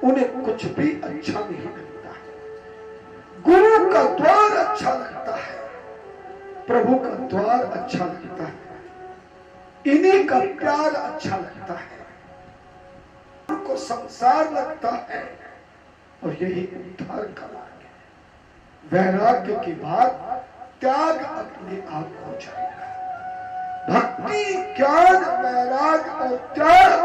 उन्हें कुछ भी अच्छा नहीं लगता है। गुरु का द्वार अच्छा लगता है, प्रभु का द्वार अच्छा लगता है, इन्हीं का प्यार अच्छा लगता है, उनको संसार लगता है, और यही उद्धार का मार्ग है। वैराग्य के बाद त्याग अपने आप हो जाएगा। भक्ति, ज्ञान, वैराग्य और त्याग,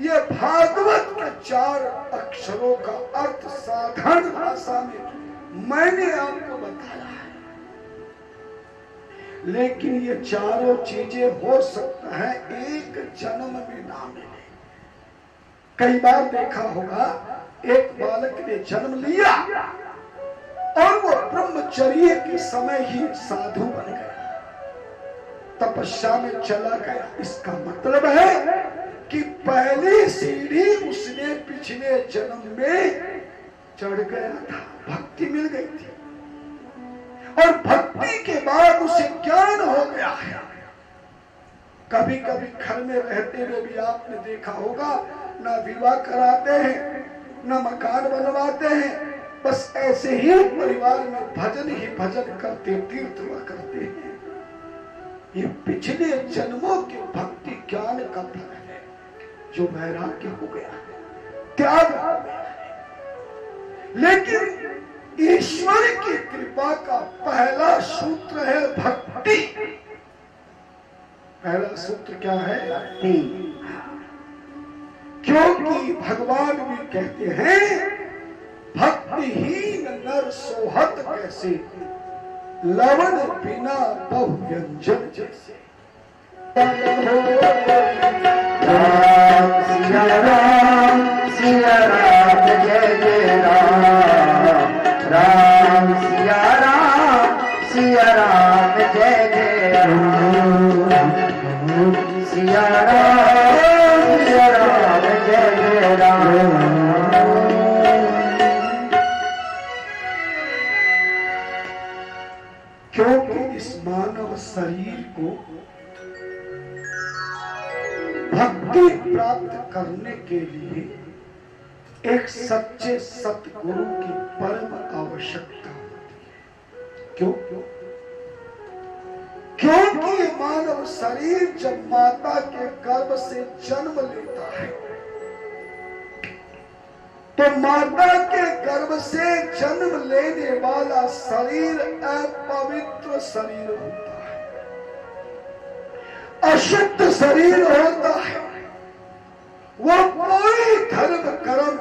ये भागवत के 4 अक्षरों का अर्थ साधारण भाषा में मैंने आपको बताया है। लेकिन ये चारों चीजें हो सकता है एक जन्म में ना मिले। कई बार देखा होगा, एक बालक ने जन्म लिया और वो ब्रह्मचर्य के समय ही साधु बन गया, तपस्या में चला गया। इसका मतलब है कि पहली सीढ़ी उसने पिछले जन्म में चढ़ गया था, भक्ति मिल गई थी, और भक्ति के बाद उसे ज्ञान हो गया है। कभी कभी घर में रहते हुए भी आपने देखा होगा, ना विवाह कराते हैं, ना मकान बनवाते हैं, बस ऐसे ही परिवार में भजन ही भजन करते, तीर्थ करते हैं। ये पिछले जन्मों के भक्ति ज्ञान का फल है, जो वैराग्य हो गया है, त्याग हो गया है। लेकिन ईश्वर की कृपा का पहला सूत्र है भक्ति। पहला सूत्र क्या है? भक्ति। क्योंकि भगवान भी कहते हैं, भक्तिहीन नर सोहत कैसे, लवण बिना बहु व्यंजन जैसे। राम सिया राम, सिया राम जय जय राम, राम सिया राम, सिया राम जय जय राम, सिया राम, सिया राम जय जय राम। क्योंकि इस मानव शरीर को भक्ति प्राप्त करने के लिए एक सच्चे सतगुरु की परम आवश्यकता होती है। क्यों? क्योंकि मानव शरीर जब माता के गर्भ से जन्म लेता है, तो माता के गर्भ से जन्म लेने वाला शरीर अपवित्र शरीर होता है, अशुद्ध शरीर होता है। वो कोई धर्म कर्म,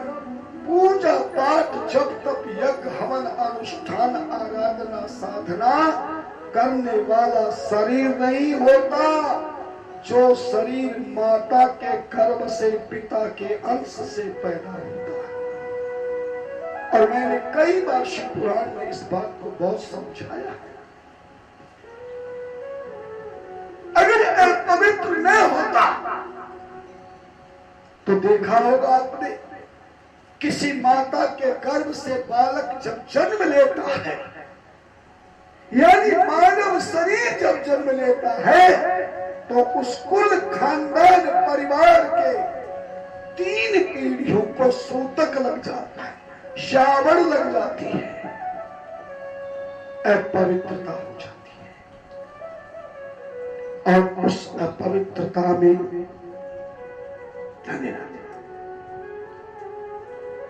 पूजा पाठ, जब तप, यज्ञ, हवन, अनुष्ठान, आराधना, साधना करने वाला शरीर नहीं होता, जो शरीर माता के गर्भ से, पिता के अंश से पैदा होता है। और मैंने कई बार शिव पुराण में इस बात को बहुत समझाया है। अगर पवित्र न होता तो देखा होगा आपने, किसी माता के गर्भ से बालक जब जन्म लेता है, यानी मानव शरीर जब जन्म लेता है, तो उस कुल खानदान परिवार के 3 पीढ़ियों को सूतक लग जाता है, शावड़ लग जाती है, अपवित्रता हो जाती है। और उस अपवित्रता में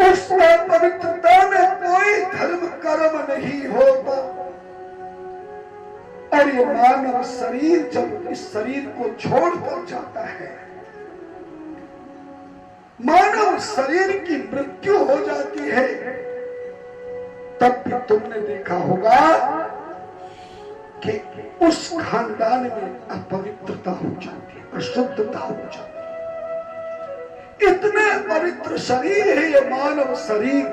उस अपवित्रता में कोई धर्म कर्म नहीं होता। और ये मानव शरीर जब इस शरीर को छोड़कर जाता है, मानव शरीर की मृत्यु हो जाती है, तब भी तुमने देखा होगा कि उस खानदान में अपवित्रता हो जाती है, अशुद्धता हो जाती है। इतने पवित्र शरीर है ये मानव शरीर,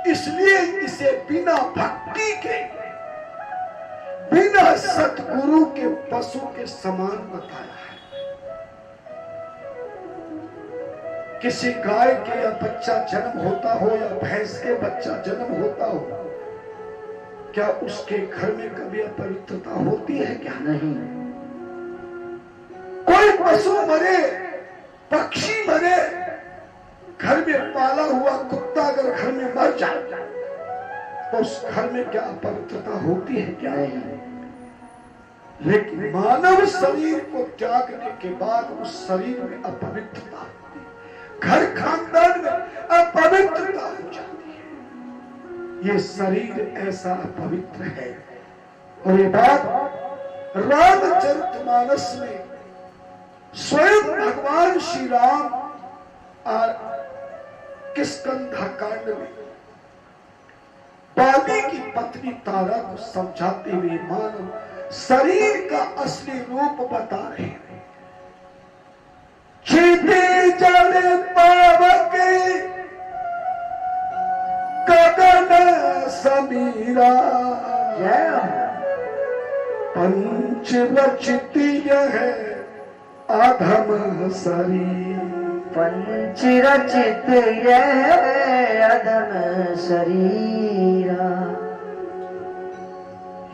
इसलिए इसे बिना भक्ति के, बिना सतगुरु के पशु के समान बताया है। किसी गाय के या बच्चा जन्म होता हो या भैंस के बच्चा जन्म होता हो, क्या उसके घर में कभी अपवित्रता होती है? क्या नहीं। कोई पशु मरे, पक्षी मरे, घर में पाला हुआ कुत्ता अगर घर में मर जाए तो उस घर में क्या अपवित्रता होती है? क्या नहीं। लेकिन मानव शरीर को त्यागने के बाद उस शरीर में अपवित्रता होती है, घर खानदान में अपवित्रता हो जाती है। ये शरीर ऐसा अपवित्र है। और ये बात रामचरितमानस में स्वयं भगवान श्री राम और किष्किंधा कांड में बाली की पत्नी तारा को समझाते हुए मानव शरीर का असली रूप बता रहे हैं। छिपे जड़ पावक गगन समीरा, पंच रचित यह अधम शरीर, पंच रचित यह अधम शरीरा।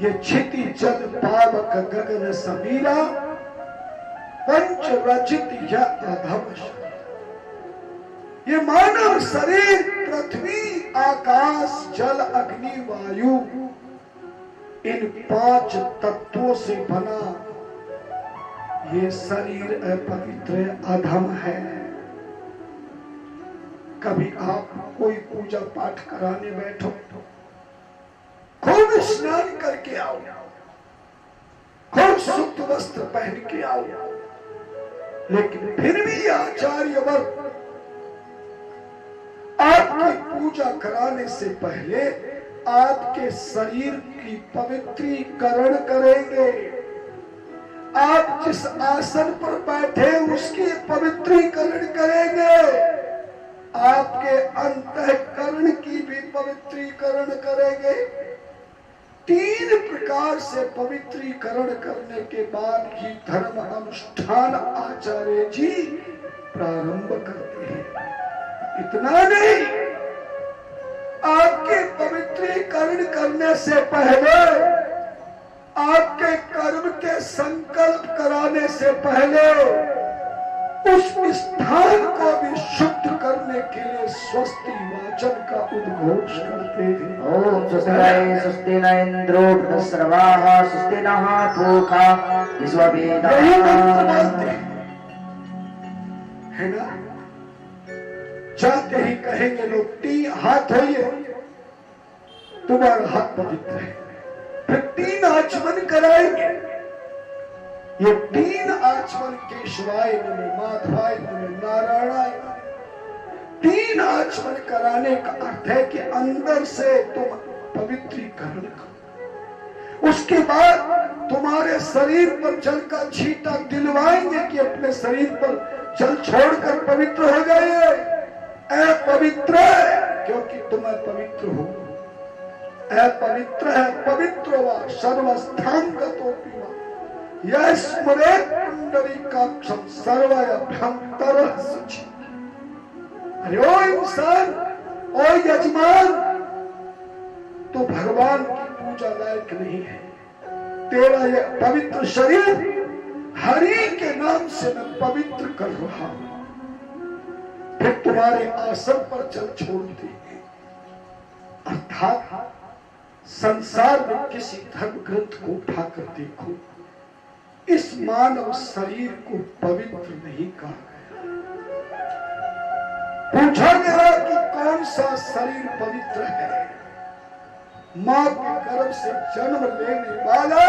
ये क्षिति जल पावक गगन समीरा, पंच रचित यह अधम शरीर। ये मानव शरीर पृथ्वी आकाश जल अग्नि वायु इन 5 तत्वों से बना ये शरीर अपवित्र अधम है। कभी आप कोई पूजा पाठ कराने बैठो, खूब स्नान करके आओ, खूब शुद्ध वस्त्र पहन के आओ, लेकिन फिर भी आचार्य वर्ग आपकी पूजा कराने से पहले आपके शरीर की पवित्रीकरण करेंगे। आप जिस आसन पर बैठे उसकी पवित्रीकरण करेंगे, आपके अंतःकरण की भी पवित्रीकरण करेंगे। 3 प्रकार से पवित्रीकरण करने के बाद ही धर्म अनुष्ठान आचार्य जी प्रारंभ करते हैं। इतना नहीं, आपके पवित्रीकरण करने से पहले, आपके कर्म के संकल्प कराने से पहले उस स्थान को भी शुद्ध करने के लिए स्वस्ति वाचन का उद्घोष करते हैं। ओम स्वस्ति स्वस्ति न इंद्रो बृहस्पतिर्वाः स्वस्ति नः पूषा विश्ववेदाः। यही मंत्र बोलते है ना। जाते ही कहेंगे लोग 3 हाथ होइए, तुम्हारा हाथ पवित्र है। फिर 3 आचमन कराएंगे। ये 3 आचमन केशवाय नमः, माधवाय नमः, नारायणाय नमः। 3 आचमन कराने का अर्थ है कि अंदर से तुम पवित्रीकरण करो। उसके बाद तुम्हारे शरीर पर जल का छींटा दिलवाएंगे कि अपने शरीर पर जल छोड़कर पवित्र हो जाइए। पवित्र है क्योंकि तुम पवित्र हो। पवित्र है, पवित्र वा सर्वस्थांगतोऽपि यह स्मरेत् पुंडरीकाक्षं सर्वभ्यंतरः शुचि। अरे ओ इंसान, ओ यजमान, तो भगवान की पूजा लायक नहीं है। तेरा यह पवित्र शरीर हरि के नाम से मैं पवित्र कर रहा हूं। फिर तुम्हारे आसन पर जल छोड़ देंगे। अर्थात संसार में किसी धर्म ग्रंथ को उठाकर देखो, इस मानव शरीर को पवित्र नहीं कहा गया। पूछा गया कि कौन सा शरीर पवित्र है? मां के गर्भ से जन्म लेने वाला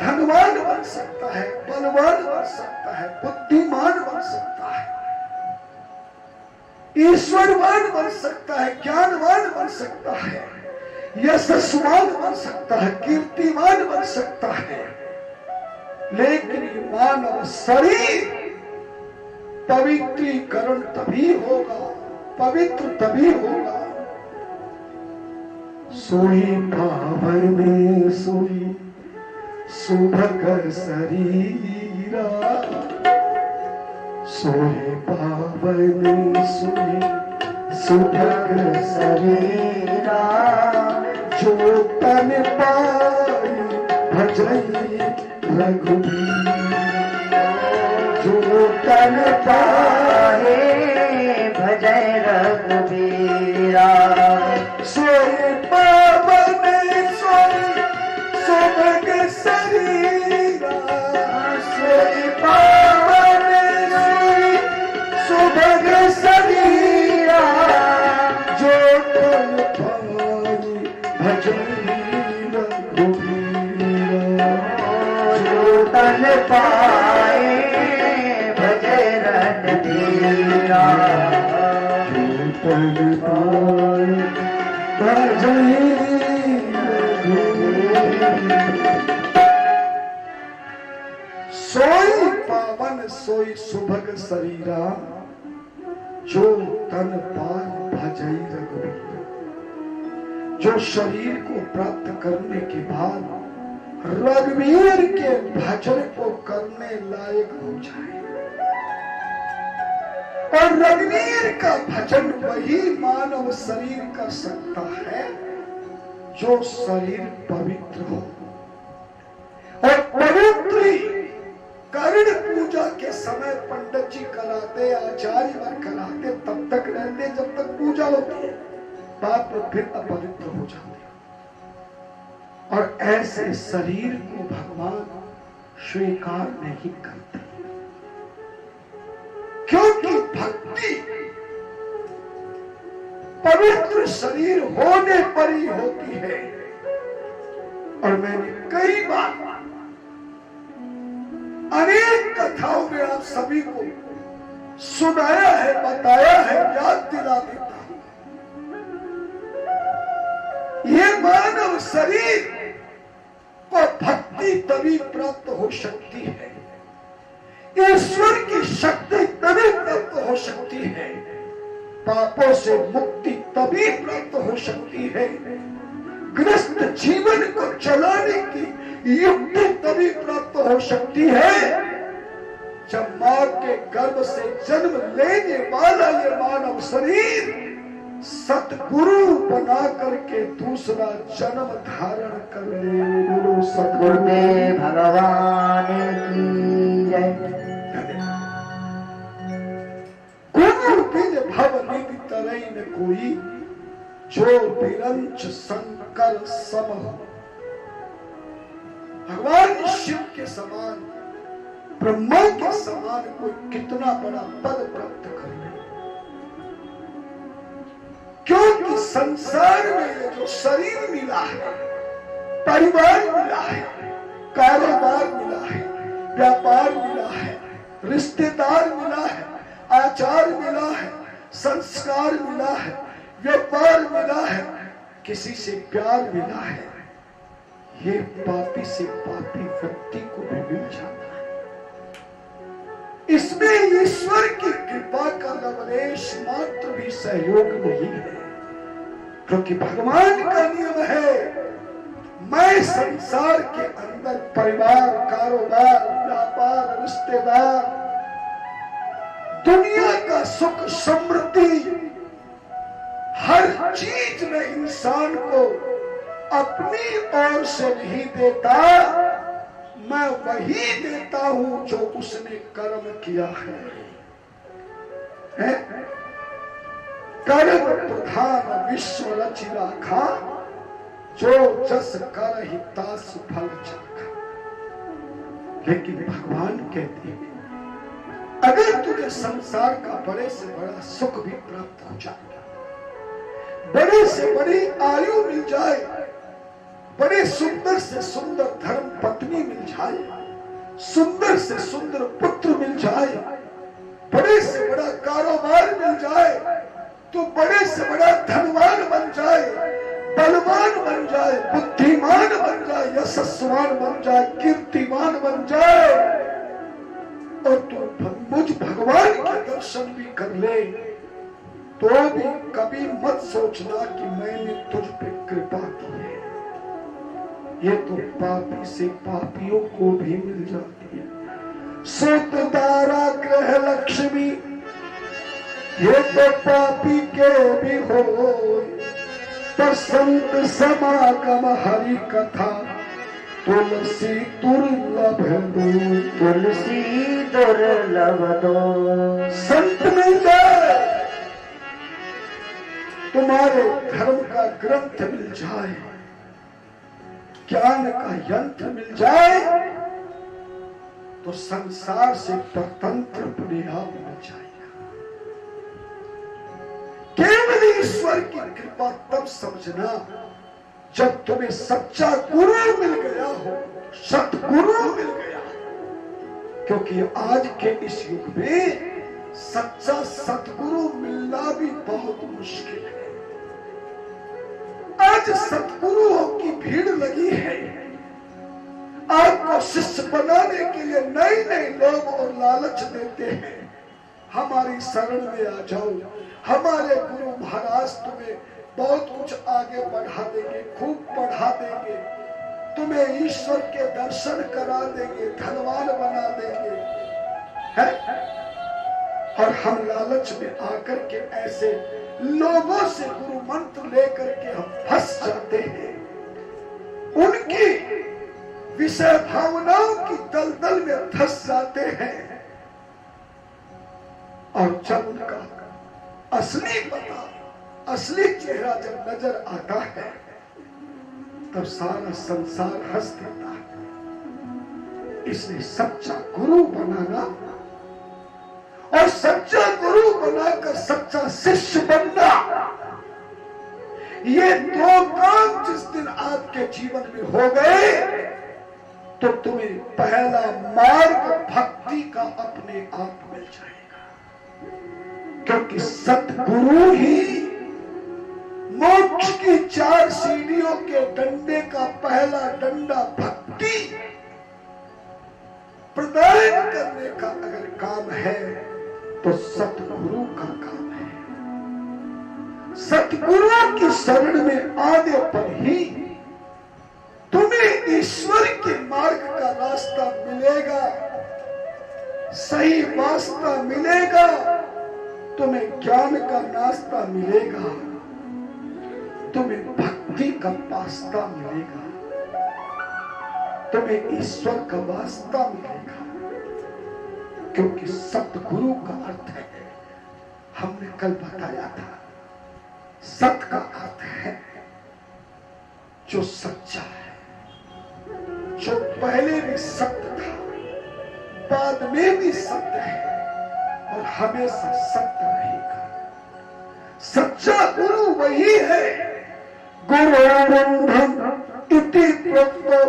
धनवान बन सकता है, बलवान बन सकता है, बुद्धिमान बन सकता है, ईश्वरवान बन सकता है, ज्ञानवान बन सकता है, यशस्वान बन सकता है, कीर्तिवान बन सकता है। लेकिन ये मानव शरीर पवित्रीकरण तभी होगा, पवित्र तभी होगा। सोई पावन सोई सुभग शरीरा, सोई पावन सोई सुभग शरीरा, जो तन पाई भजई रघुबीर, जो तन पाए भजै रघुबीरा। सोई पावन सोई सुभग शरीरा, सोई पावन सोई सुभग शरीरा। जो तन पाई भजै रघुबीरा। जो तन पाए भजै रघुबीरा। जो तन पाई भजै सोई पावन सोई सुभग शरीरा, जो तन पाए भजै रघुबीरा। जो शरीर को प्राप्त करने के बाद रघुवीर के भजन को करने लायक हो जाए। और रघुवीर का भजन वही मानव शरीर कर सकता है जो शरीर पवित्र हो। और पवित्र कर्ण पूजा के समय पंडित जी कराते, आचार्य वर कराते, तब तक रहते जब तक पूजा होती है, बाद में फिर अपवित्र हो जाते। और ऐसे शरीर को भगवान स्वीकार नहीं करते, क्योंकि भक्ति पवित्र शरीर होने पर ही होती है। और मैंने कई बार अनेक कथाओं में आप सभी को सुनाया है, बताया है, याद दिला देता हूं। ये मानव शरीर को भक्ति तभी प्राप्त हो सकती है, ईश्वर की शक्ति तभी प्राप्त हो सकती है, पापों से मुक्ति तभी प्राप्त हो सकती है, ग्रस्त जीवन को चलाने की युक्ति तभी प्राप्त हो सकती है, जब मां के गर्भ से जन्म लेने वाला ये मानव शरीर सतगुरु बना करके दूसरा जन्म धारण कर ले। बोलो सतगुरुदेव भगवान की जय। गुरु बिन भव निधि तरई न कोई, जो बिरंच शंकर सम हो। भगवान शिव के समान, ब्रह्मा के समान कोई कितना बड़ा पद प्राप्त कर ले, क्योंकि संसार में ये जो शरीर मिला है, परिवार मिला है, कारोबार मिला है, व्यापार मिला है, रिश्तेदार मिला है, आचार मिला है, संस्कार मिला है, व्यापार मिला है, किसी से प्यार मिला है, ये पापी से पापी व्यक्ति को भी मिल जाता है। इसमें ईश्वर की कृपा का लवलेश मात्र भी सहयोग नहीं है, क्योंकि भगवान का नियम है, मैं संसार के अंदर परिवार, कारोबार, व्यापार, रिश्तेदार, दुनिया का सुख समृद्धि, हर चीज में इंसान को अपनी ओर से नहीं देता, मैं वही देता हूं जो उसने कर्म किया है? कर्म प्रधान विश्व रचि राखा, जो जस कर ही तास फल चाखा। लेकिन भगवान कहते हैं, अगर तुझे संसार का बड़े से बड़ा सुख भी प्राप्त हो जाए, बड़े से बड़ी आयु मिल जाए, बड़े सुंदर से सुंदर धर्म पत्नी मिल जाए, सुंदर से सुंदर पुत्र मिल जाए, बड़े से बड़ा कारोबार मिल जाए, तो बड़े से बड़ा धनवान बन जाए, बलवान बन जाए, बुद्धिमान बन जाए, यशस्वान बन जाए, कीर्तिमान बन जाए, और तू मुझ भगवान के दर्शन भी कर ले, तो भी कभी मत सोचना कि मैंने तुझ पे कृपा की है। ये तो पापी से पापियों को भी मिल जाती है। सुत दारा ग्रह लक्ष्मी, ये तो पापी के भी हो, पर संत समागम हरि कथा, तुलसी दुर्लभ दो, तुलसी दुर्लभ दो। संत मिल जाए, तुम्हारे धर्म का ग्रंथ मिल जाए, ज्ञान का यंत्र मिल जाए, तो संसार से स्वतंत्र अपने आप मिल जाएगा। केवल ईश्वर की कृपा तब समझना जब तुम्हें सच्चा गुरु मिल गया हो, सतगुरु मिल गया। क्योंकि आज के इस युग में सच्चा सतगुरु मिलना भी बहुत मुश्किल है। आज सतगुरुओं की भीड़ लगी है। आपको शिष्य बनाने के लिए नए नए लोग और लालच देते हैं, हमारी शरण में आ जाओ, हमारे गुरु महाराज तुम्हें बहुत कुछ आगे बढ़ा देंगे, खूब पढ़ा देंगे, तुम्हें ईश्वर के दर्शन करा देंगे, धनवान बना देंगे, है? और हम लालच में आकर के ऐसे लोगों से गुरु मंत्र लेकर के हम फंस जाते हैं। उनकी विषय भावनाओं की दलदल में फंस जाते हैं। और जब उनका असली पता, असली चेहरा जब नजर आता है, तब सारा संसार हंस देता है। इसलिए सच्चा गुरु बनाना और सच्चा गुरु बनाकर सच्चा शिष्य बनना, ये दो काम जिस दिन आपके जीवन में हो गए, तो तुम्हें पहला मार्ग भक्ति का अपने आप मिल जाएगा। क्योंकि सतगुरु ही मोक्ष की 4 सीढ़ियों के डंडे का पहला डंडा भक्ति प्रदान करने का अगर काम है, तो सतगुरु का काम है। सतगुरु की शरण में आने पर ही तुम्हें ईश्वर के मार्ग का रास्ता मिलेगा, सही रास्ता मिलेगा, तुम्हें ज्ञान का रास्ता मिलेगा, तुम्हें भक्ति का वास्ता मिलेगा, तुम्हें ईश्वर का वास्ता मिलेगा। क्योंकि सतगुरु का अर्थ है, हमने कल बताया था, सत का अर्थ है जो सच्चा है, जो पहले भी सत्य था, बाद में भी सत्य है और हमेशा सत्य रहेगा। सच्चा गुरु वही है। गुरुरंधम इति प्रोक्तो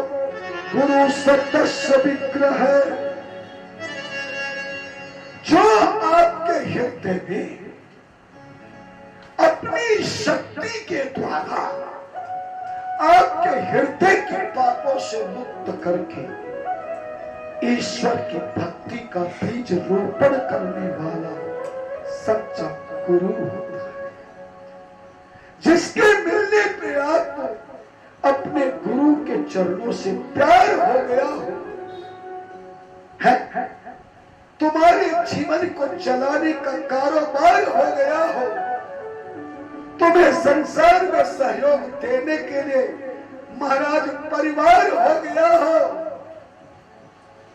गुरु सत्यस्य विग्रह, जो आपके हृदय में अपनी शक्ति के द्वारा आपके हृदय के पापों से मुक्त करके ईश्वर की भक्ति का बीज रोपण करने वाला सच्चा गुरु होता है। जिसके मिलने पे आपको अपने गुरु के चरणों से प्यार हो गया हो, है तुम्हारे जीवन को चलाने का कारोबार हो गया हो, तुम्हें संसार में सहयोग देने के लिए महाराज परिवार हो गया हो,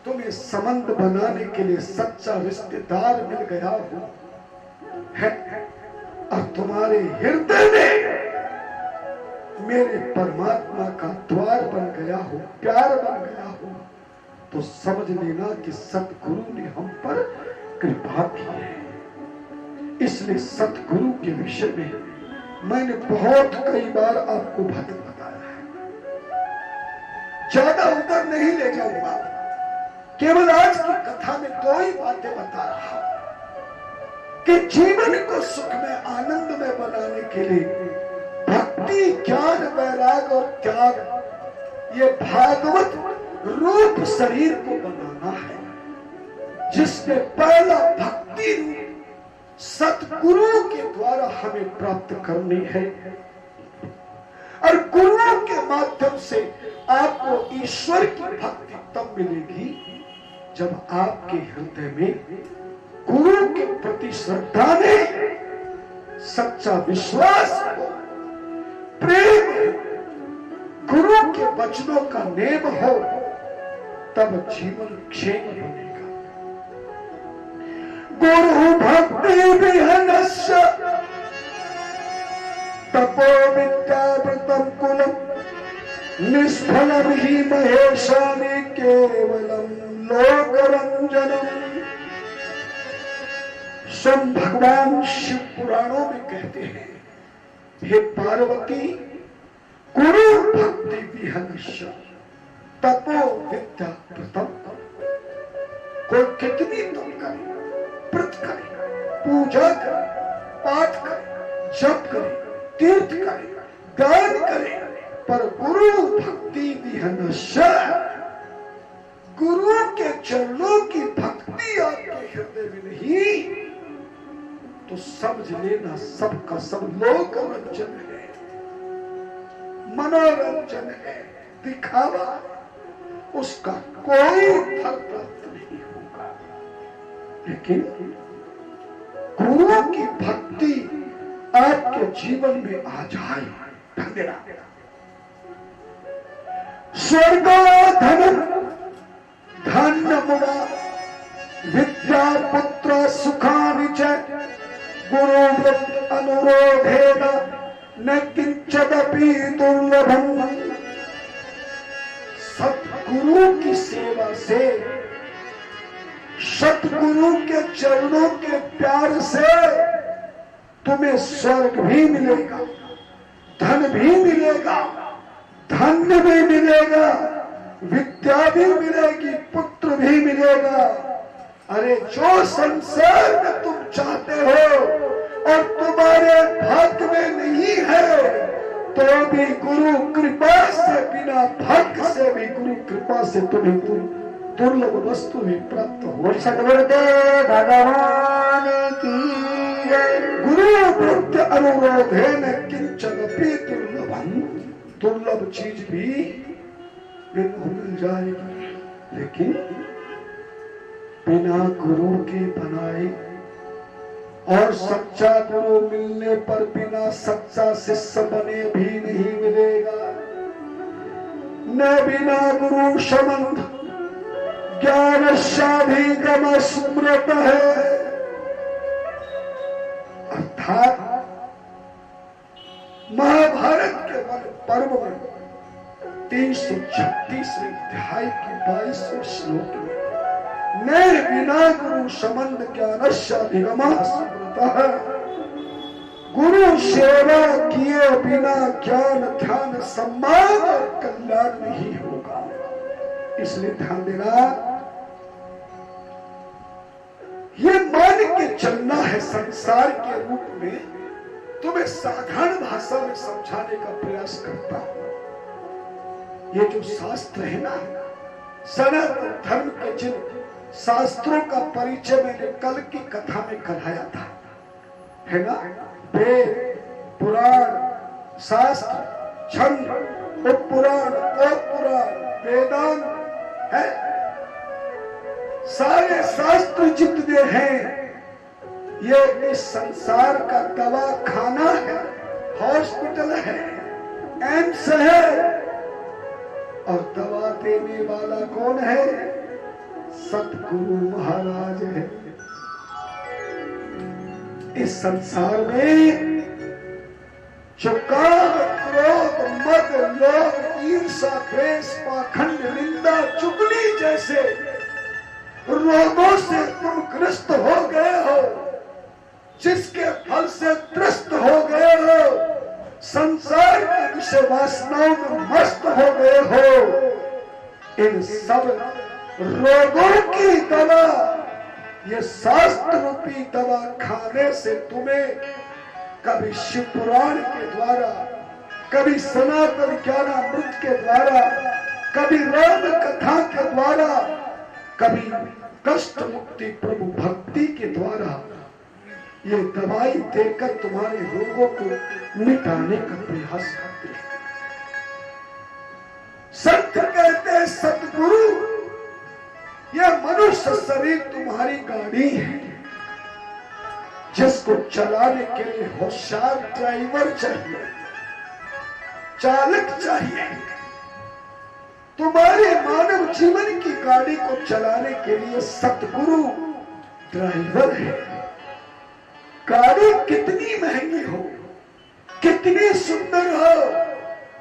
तुम्हें संबंध बनाने के लिए सच्चा रिश्तेदार मिल गया हो, है, और तुम्हारे हृदय में मेरे परमात्मा का द्वार बन गया हो, प्यार बन गया हो, तो समझ लेना कि सतगुरु ने हम पर कृपा की है। इसलिए सतगुरु के विषय में मैंने बहुत कई बार आपको बताया है, ज्यादा उधर नहीं ले जाऊंगा, केवल आज की कथा में 2 ही बातें बता रहा हूं कि जीवन को सुख में आनंद में बनाने के लिए भक्ति, ज्ञान, वैराग और त्याग, ये भागवत रूप शरीर को बनाना है, जिसमें पहला भक्ति रूप सतगुरु के द्वारा हमें प्राप्त करनी है। और गुरु के माध्यम से आपको ईश्वर की भक्ति तब मिलेगी जब आपके हृदय में गुरु के प्रति श्रद्धा ने, सच्चा विश्वास हो, प्रेम, गुरु के वचनों का नेम हो, तब जीवन क्षेम बनेगा। गुरु भक्ति विहनस्य निष्फलम ही महेशानि केवलम लोकरंजनम। स्वयं भगवान शिव पुराणों में कहते हैं, हे पार्वती, गुरु भक्ति विहनस्य तपो विद्या प्रथम। कोई कितनी तुम करे, व्रत करे, पूजा करे, पाठ करे, जप करे, तीर्थ करे, दान करे, पर गुरु भक्ति विहनस्य, गुरु के चरणों की भक्ति आपके हृदय में नहीं तो समझ लेना सबका सब लोकरंजन है, मनोरंजन है, दिखावा, उसका कोई फल प्राप्त नहीं होगा। लेकिन गुरु की भक्ति आपके जीवन में आ जाए, धन्यवाद। स्वर्ग धन धन्य मुड़ा विद्या पुत्र सुखानि च गुरु व्रत अनुरोधेन न किंचिदपि दुर्लभम। सतगुरु की सेवा से, सतगुरु के चरणों के प्यार से तुम्हें स्वर्ग भी मिलेगा, धन भी मिलेगा, धन्य भी मिलेगा, विद्या भी मिलेगी, पुत्र भी मिलेगा। अरे जो संसार में तुम चाहते हो और तुम्हारे भाग्य में नहीं है, तो भी गुरु कृपा से, बिना भाग्य से भी गुरु कृपा से तुम्हें दुर्लभ वस्तु भी प्राप्त हो। सद्गुरुदेव भगवान की जय। गुरु भक्त अनुरोधेन किंचनपि दुर्लभम। दुर्लभ चीज भी मिल जाएगी, लेकिन बिना गुरु के बनाए और सच्चा गुरु मिलने पर बिना सच्चा शिष्य बने भी नहीं मिलेगा। न बिना गुरु संबंध ज्ञान शाधिगम स्मृत है। अर्थात महाभारत के पर्व में 336वें अध्याय के 22वें श्लोक में न बिना गुरु संबंध ज्ञानशाधिगम स्मृत है। गुरु सेवा किए बिना ज्ञान ध्यान सम्मान और कल्याण नहीं होगा। इसलिए ध्यान देना, ये मान के चलना है संसार के रूप में। तुम्हें साधारण भाषा में समझाने का प्रयास करता हूं। ये जो शास्त्र है ना, सनातन धर्म के जिन शास्त्रों का परिचय मैंने कल की कथा में कराया था, है ना, वेद, पुराण, शास्त्र, छंद, उपपुराण, अपपुराण, वेदांत है, सारे शास्त्र जितने हैं ये इस संसार का दवा खाना है, हॉस्पिटल है, एम्स है, और दवा देने वाला कौन है? सतगुरु महाराज है। इस संसार में जो काम, क्रोध, मद, लोभ, ईर्ष्या, द्वेष, पाखंड, निंदा, चुगली जैसे रोगों से तुम ग्रस्त हो गए हो, जिसके फल से त्रस्त हो गए हो, संसार की विषय वासनाओं में मस्त हो गए हो, इन सब रोगों की दवा, ये शास्त्र रूपी दवा खाने से तुम्हें कभी शिव पुराण के द्वारा, कभी सनातन ज्ञानामृत के द्वारा, कभी राम कथा के द्वारा, कभी कष्ट मुक्ति प्रभु भक्ति के द्वारा ये दवाई देकर तुम्हारे रोगों को मिटाने का प्रयास करते हैं। संत कहते हैं, सतगुरु, यह मनुष्य शरीर तुम्हारी गाड़ी है, जिसको चलाने के लिए होशियार ड्राइवर चाहिए, चालक चाहिए। तुम्हारे मानव जीवन की गाड़ी को चलाने के लिए सतगुरु ड्राइवर है। गाड़ी कितनी महंगी हो, कितनी सुंदर हो,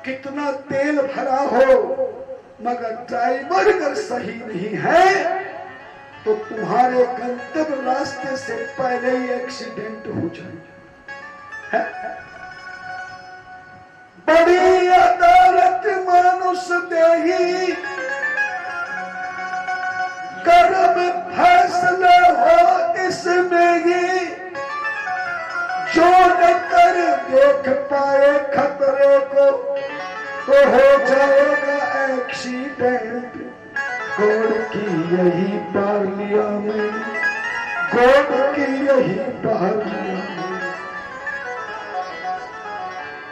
कितना तेल भरा हो, मगर ड्राइवर अगर सही नहीं है तो तुम्हारे गंतव्य रास्ते से पहले ही एक्सीडेंट हो जाए। बड़ी अदालत मनुष्य देही, कर्म फैसला हो इसमें ही, जो न कर देख पाए खतरे को तो हो जाएगा एक्सीडेंट। कोर्ट की यही पार्लियामेंट, कोर्ट की यही पार्लियामेंट।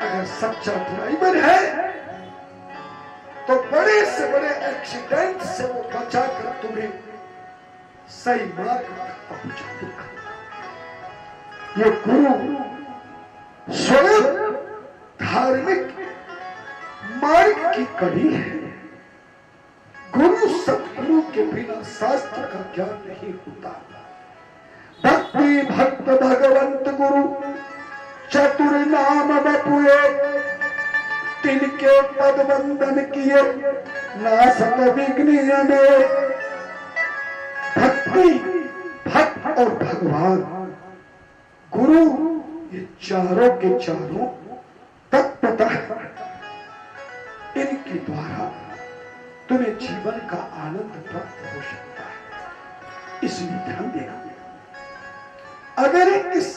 अगर सच्चा ड्राइवर है तो बड़े से बड़े एक्सीडेंट से वो बचाकर तुम्हें सही मार्ग तक पहुंचा देगा। ये गुरु स्वयं धार्मिक मार्ग की कड़ी है। गुरु सतगुरु के बिना शास्त्र का ज्ञान नहीं होता। भक्ति भक्त भगवंत गुरु चतुर नाम बपुए, तिनके पद वंदन किए नासत विघ्न में। भक्ति भक्त और भगवान गुरु ये चारों के चारों तत्वतः इनके द्वारा तुम्हें जीवन का आनंद प्राप्त हो सकता है। इसलिए ध्यान देना, अगर इस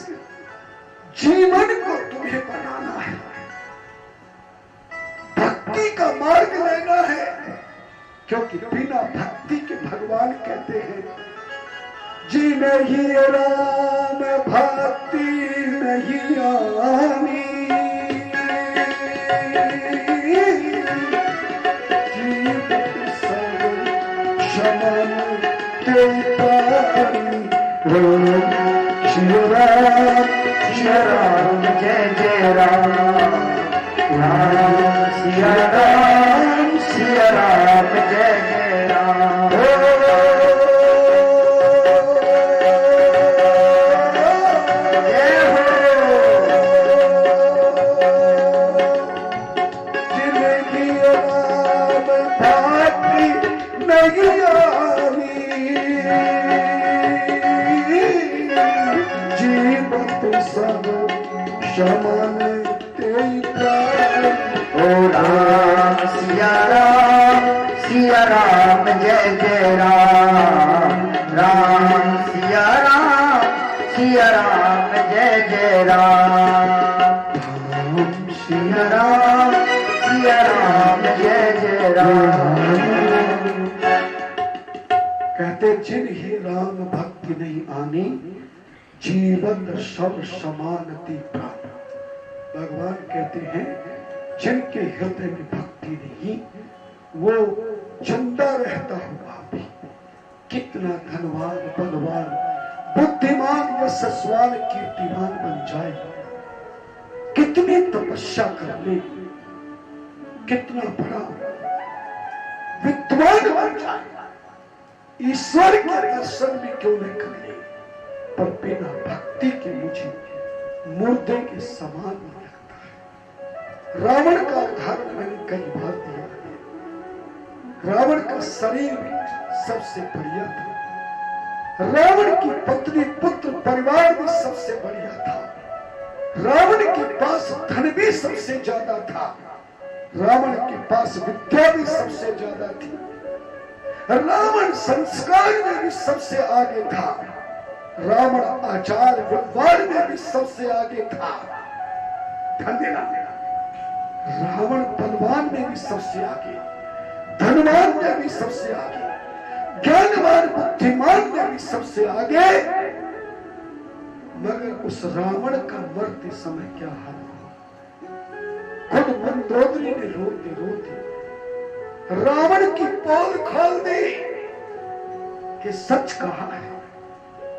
जीवन को तुम्हें बनाना है, भक्ति का मार्ग लेना है, क्योंकि बिना भक्ति के भगवान कहते हैं जी नहीं राम भक्ति नहीं आनी, जीवन सब शमन ते पानी। श्री राम जय जय राम, राम सिया राम जय जय राम। जय हो जिनकी राम भक्ति नहीं आनी, जीवन सब शमन तेई प्राण। ओ राम सिया राम जय जय राम, राम सिया राम जय जय राम, राम सिया राम जय जय राम। कहते जिन ही राम भक्ति नहीं आनी, जीवन सब समानति प्राण। भगवान कहते हैं जिनके हृदय में भक्ति नहीं, वो जिंदा रहता हुआ भी कितना धनवान बलवान बुद्धिमान यशस्वान कीर्तिमान बन जाए, कितनी तपस्या कर ले, कितना बड़ा विद्वान बन जाए, ईश्वर के दर्शन भी क्यों नहीं कर ले, पर बिना भक्ति के मुझे मुर्दे के समान नहीं लगता है। रावण का उदाहरण मैंने कई बार दिया है। रावण का शरीर सबसे बढ़िया था, रावण की पत्नी पुत्र परिवार भी सबसे बढ़िया था, रावण के पास धन भी सबसे ज्यादा था, रावण के पास विद्या भी सबसे ज्यादा थी, रावण संस्कार में भी सबसे आगे था, रावण आचार व्यवहार में भी सबसे आगे था। ध्यान देना, रावण बलवान में भी सबसे आगे, धनवान में भी सबसे आगे, ज्ञानवान बुद्धिमान में भी सबसे आगे, मगर उस रावण का मरते समय क्या हाल हुआ। खुद मंदोदरी ने रोते रोते रावण की पोल खोल दी कि सच कहा है,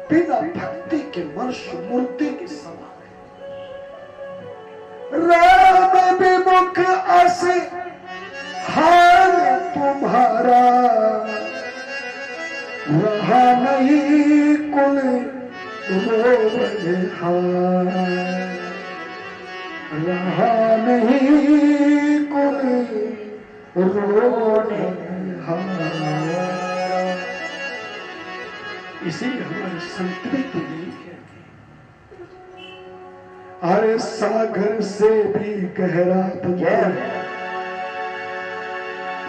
बिना भक्ति के मनुष्य मूर्ति के समान है। राम विमुख अस हाल तुम्हारा, रहा नहीं कुल रोवनिहार, रहा नहीं कुल रोने इसीलिए हमारे संत भी तो यही कहते हैं, अरे सागर से भी गहरा बंदे,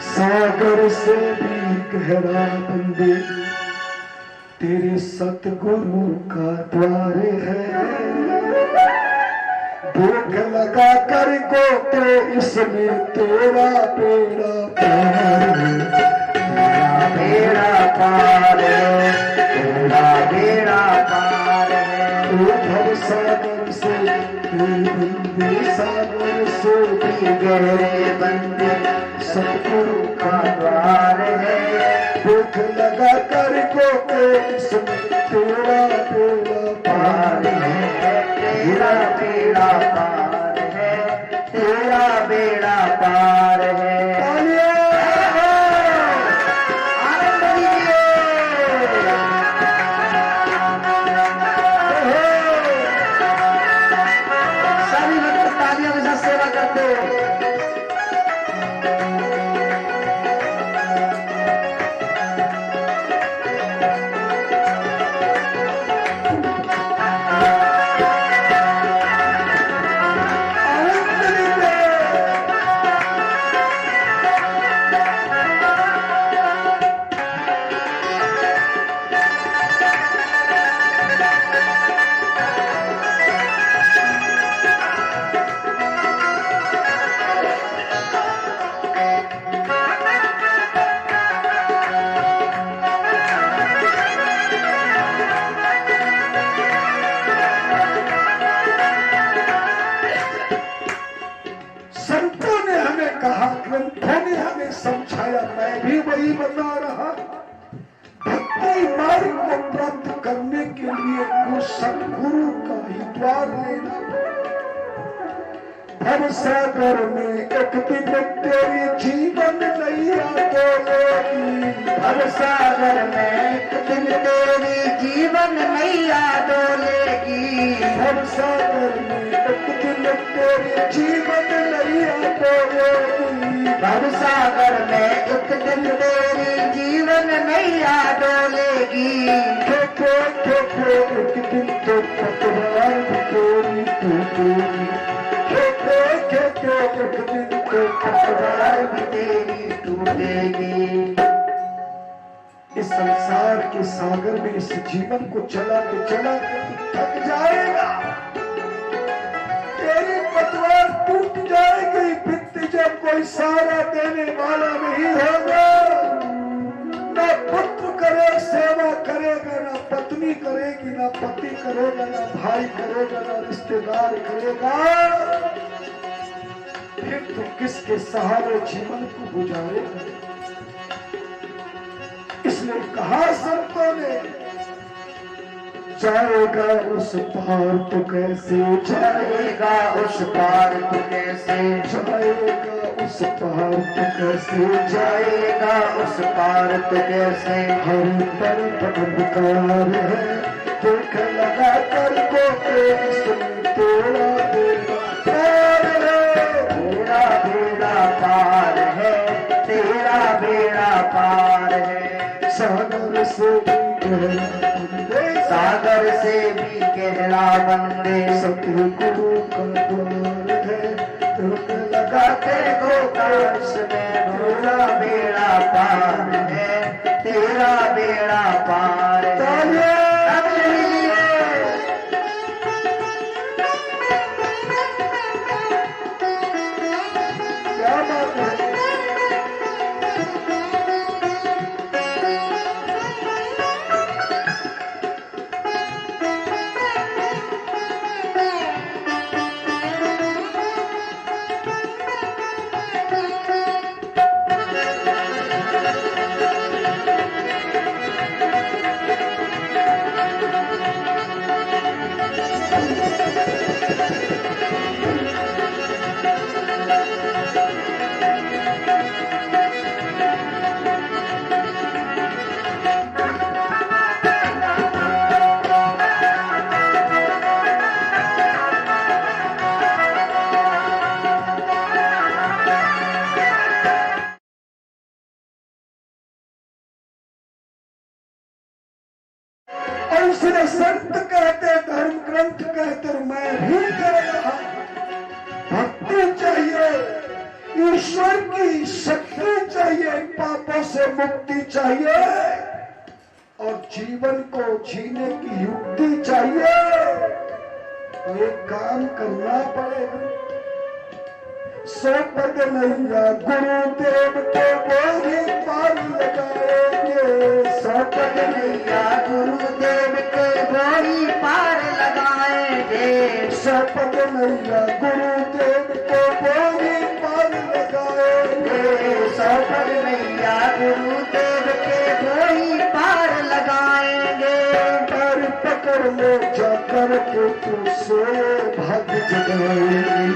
सागर से भी गहरा बंदे, तेरे सतगुरु का द्वार है। भूख लगा कर को तो इसमें तेरा बेड़ा पार है, तेरा बेड़ा पार है, तेरा बेड़ा पार है। तू भव सागर से बंदे, सागर से भी गहरे बंदे, सतगुरु का द्वार है। भूख लगा कर को तो इसमें तेरा बेड़ा पार है, तेरा बेड़ा पार है, तेरा बेड़ा पार है। आनंद लीजिए। सभी भक्त तालियों के साथ सेवा करते हैं। संतों ने हमें कहा, ग्रंथों ने हमें समझाया, मैं भी वही बता रहा। भक्ति मार्ग को प्राप्त करने के लिए उस सतगुरु का ही द्वार लेना। भव सागर में एक दिन तेरी जीवन नैया डोलेगी, भव सागर में एक दिन तेरी जीवन मैया डोलेगी। भव सागर में एक दिन तेरी जीवन नैया डोलेगी, भव सागर में एक दिन तेरी जीवन मैया डोलेगी। एक दिन तो पतवार भी तेरी टूटेगी, एक दिन तो पतवार भी तेरी टूटेगी। इस संसार के सागर में इस जीवन को चलाते चलाते थक जाएगा, तेरी पतवार टूट जाएगी। फिर जब कोई सहारा देने वाला नहीं होगा, ना पुत्र करे सेवा करेगा, ना पत्नी करेगी, ना पति करेगा, ना भाई करेगा, ना रिश्तेदार करेगा, फिर तो किसके सहारे जीवन को गुजारेगा। इसलिए कहा संतों ने, जाएगा उस पार तो कैसे, जाएगा उस पार तो कैसे, जाएगा उस पार तो कैसे, जाएगा उस पार तो कैसे। हर तरफ अंधकार है, देख लगा कर को इसमें तेरा बेड़ा पार है, तेरा बेड़ा पार है, तेरा बेड़ा पार है। सागर से भी गहरा बंदे, सागर से भी गहरा बंदे, सतगुरु का द्वार है। तुम लगाते गोकाश में तेरा बेड़ा पार है, तेरा बेड़ा पार है। अब लीजिए। क्या बात है। से मुक्ति चाहिए और जीवन को जीने की युक्ति चाहिए तो एक काम करना पड़ेगा। 100 पद नैया गुरुदेव को बोली पार लगाएंगे। 100 पद नैया गुरुदेव के बोली पार लगाएंगे। 100 पद नैया गुरुदेव को बोली पार लगाएंगे। 100 पद नैया गुरुदेव के बोली पार लगाएंगे। पैर पकड़ ले जाकर के तू सोए भाग्य जगाएंगे।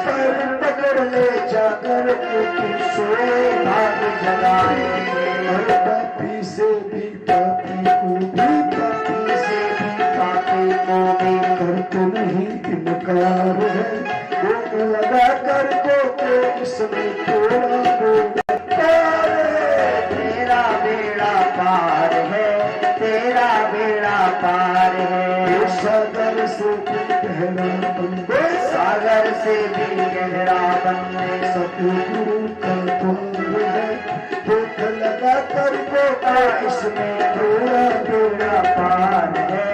पैर पकड़ ले जाकर के तू सोए भाग्य जगाएंगे। हर पापी से भी पापी को भी पापी से भी पापी को भी करते नहीं इनकार है। भोग लगा कर को इसमें थोड़ा पार है। तेरा बेड़ा पार है, तेरा बेड़ा पार है। सागर से भी गहरा बंदे, सागर से भी गहरा बंदे सतगुरु का द्वार है। भोग लगा कर को इसमें तेरा बेड़ा पार है,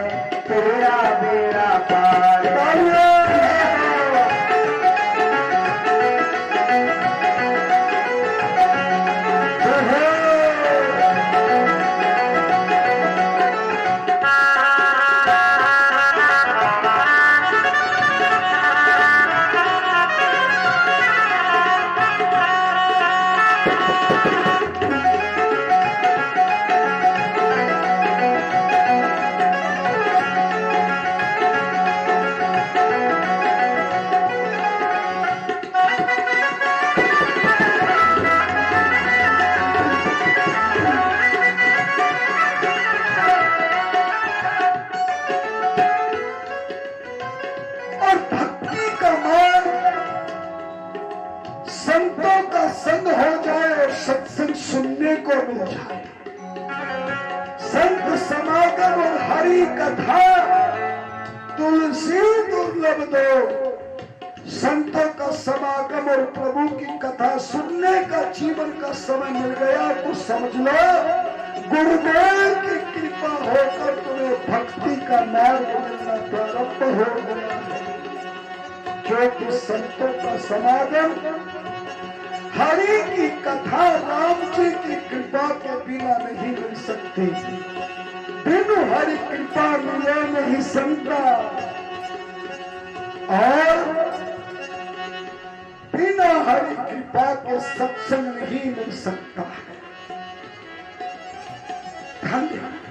तेरा बेड़ा पार है। सुनने को मिल जाए। संत समागम और हरि कथा तुलसी दुर्लभ दो। संतों का समागम और प्रभु की कथा सुनने का जीवन का समय मिल गया तो समझ लो गुरुदेव की कृपा होकर तुम्हें भक्ति का मार्ग मिलना प्रारंभ हो गया है। क्योंकि संतों का समागम हरि की कथा राम जी की कृपा के बिना नहीं मिल सकती। बिनु हरि कृपा मिले नहीं संता और बिना हरि कृपा के सत्संग नहीं मिल सकता है। धन्यवाद।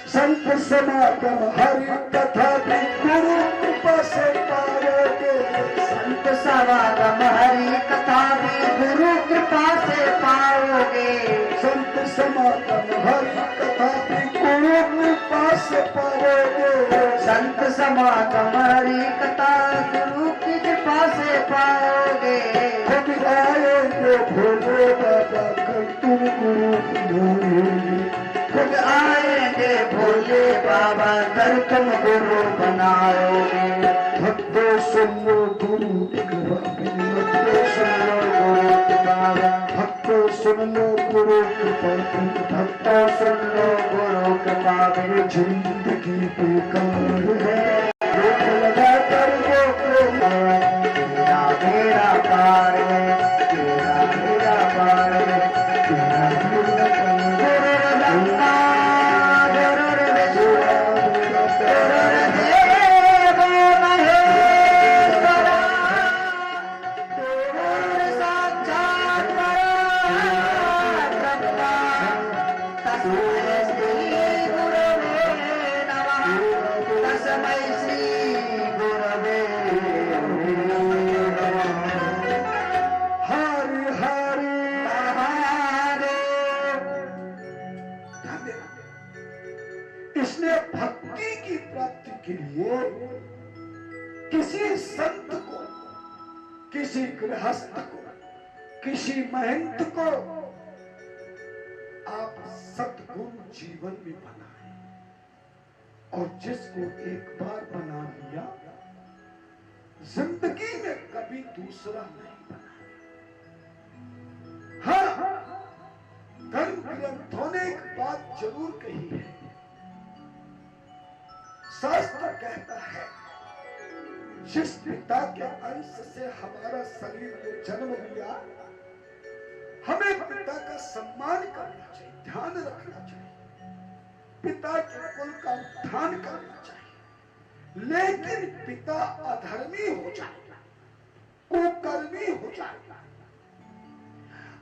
संत समागम हरि कथा भी गुरु कृपा से पाओगे। संत समागम हरि कथा भी गुरु कृपा से पाओगे। संत समागम हरि कथा भी गुरु कृपा से पाओगे। संत समागम हरि कथा गुरु की कृपा से पाओगे। खुद आएंगे भोले बाबा कर तुम गुरु बनाओगे। खुद आएंगे भोले बाबा कर तुम गुरु बनाओगे। भक्तों सुन लो गुरु कृपा भक्तों सुन लो गुरु कृपा। भक्तों सुन लो गुरु कृपा। भक्तों सुन लो गुरु कृपा। जिंदगी बेकार है रोक लगा कर तेरा बेड़ा पार है, तेरा बेड़ा पार है, तेरा बेड़ा पार है। इसने भक्ति की प्राप्ति के लिए किसी संत को, किसी गृहस्थ को, किसी महंत को आप सतगुरु जीवन में बनाए और जिसको एक बार बना लिया जिंदगी में कभी दूसरा नहीं बना। धर्म ग्रंथों ने एक बात जरूर कही है। शास्त्र कहता है जिस पिता के अंश से हमारा शरीर में जन्म लिया, हमें पिता का सम्मान करना चाहिए, ध्यान रखना चाहिए, पिता के कुल का उत्थान करना चाहिए। लेकिन पिता अधर्मी हो जाए, कुकर्मी हो जाए,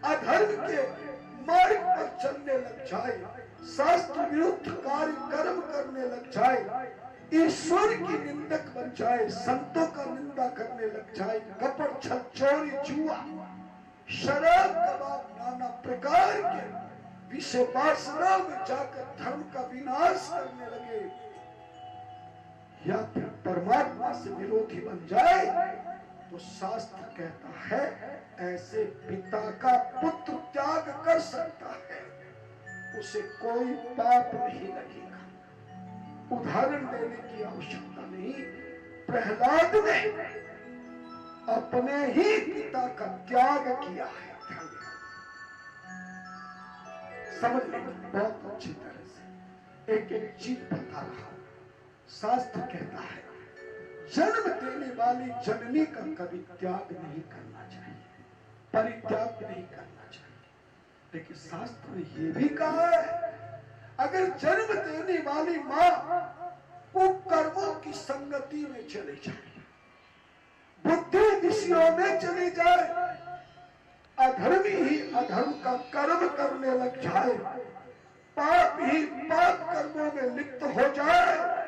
अधर्म के मार्ग पर चलने लग जाए, शास्त्र विरुद्ध कार्य कर्म करने लग जाए, ईश्वर की निंदक बन जाए, संतों का निंदा करने लग जाए, कपट छल चोरी जुआ शराब कबाब नाना प्रकार के विषय वासना में जाकर धर्म का विनाश करने लगे, या फिर परमात्मा से विरोधी बन जाए, तो शास्त्र कहता है ऐसे पिता का पुत्र त्याग कर सकता है, उसे कोई पाप नहीं लगेगा। उदाहरण देने की आवश्यकता नहीं, प्रहलाद ने अपने ही पिता का त्याग किया है। समझ लेंगे बहुत अच्छी तरह से, एक एक चीज बता रहा हूं। शास्त्र कहता है जन्म देने वाली जननी का कभी त्याग नहीं करना चाहिए, परित्याग नहीं करना चाहिए। लेकिन शास्त्र ने यह भी कहा है अगर जन्म देने वाली मां कुकर्मों की संगति में चली जाए, बुद्धि विषयों में चली जाए, अधर्मी ही अधर्म का कर्म करने लग जाए, पाप ही पाप कर्मों में लिप्त हो जाए,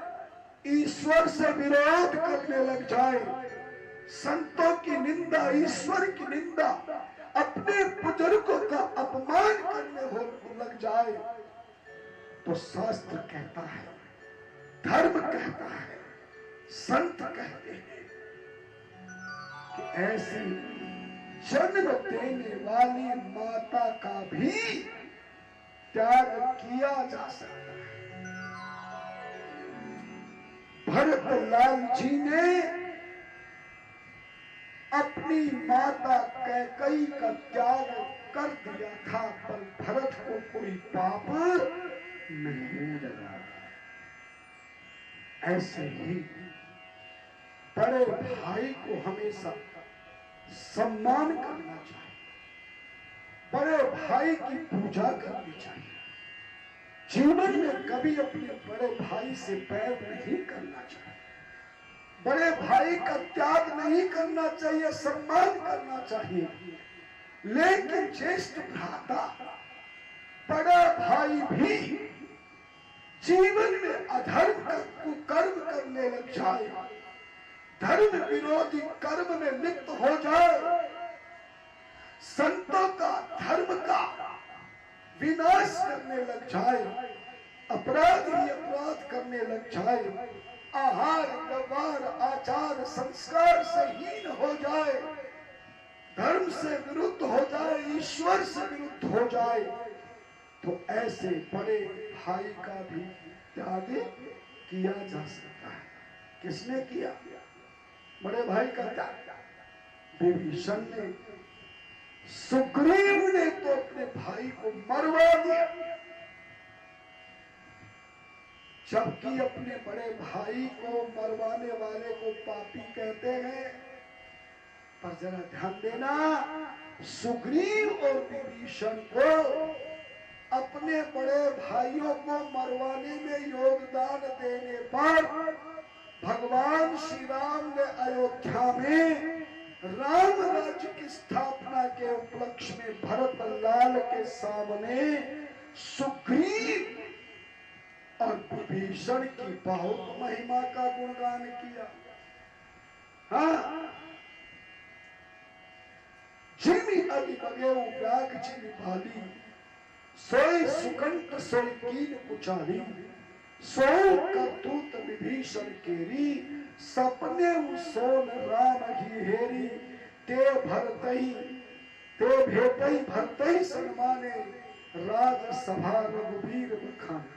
ईश्वर से विरोध करने लग जाए, संतों की निंदा, ईश्वर की निंदा, अपने बुजुर्गों का अपमान करने हो लग जाए, तो शास्त्र कहता है, धर्म कहता है, संत कहते हैं कि ऐसी जन्म देने वाली माता का भी त्याग किया जा सकता है। भरतलाल जी ने अपनी माता कैकई का त्याग कर दिया था, पर भरत को कोई पाप नहीं लगा। ऐसे ही बड़े भाई को हमेशा सम्मान करना चाहिए, बड़े भाई की पूजा करनी चाहिए, जीवन में कभी अपने बड़े भाई से बैर नहीं करना चाहिए, बड़े भाई का त्याग नहीं करना चाहिए, सम्मान करना चाहिए। लेकिन ज्येष्ठ भ्राता बड़ा भाई भी जीवन में अधर्म का कुकर्म करने लग जाए, धर्म विरोधी कर्म में लिप्त हो जाए, संतों का धर्म का विनाश करने लग जाए, अपराध ही अपराध करने लग जाए, आहार व्यवहार आचार संस्कार से हीन हो जाए, धर्म से विरुद्ध हो जाए, ईश्वर से विरुद्ध हो जाए, तो ऐसे बड़े भाई का भी त्याग किया जा सकता है। किसने किया बड़े भाई का त्याग? विभीषण ने, सुग्रीव ने तो अपने भाई को मरवा दिया, जबकि अपने बड़े भाई को मरवाने वाले को पापी कहते हैं। पर जरा ध्यान देना, सुग्रीव और विभीषण को अपने बड़े भाइयों को मरवाने में योगदान देने पर भगवान श्री राम ने अयोध्या में राम राज्य की स्थापना के उपलक्ष्य में भरत लाल के सामने सुग्रीव और विभीषण की बहुत महिमा का गुणगान किया। हाँ, जिमी अति बगेऊ व्याघ जिमी भाली, सोई सुकंठ सोई कीन कुचाली, सोई करतूत विभीषण केरी, सपने सोन राम ही हेरी, ते भरतई ते भेटई भरतई सन्माने, राज सभा रघुवीर बखाने।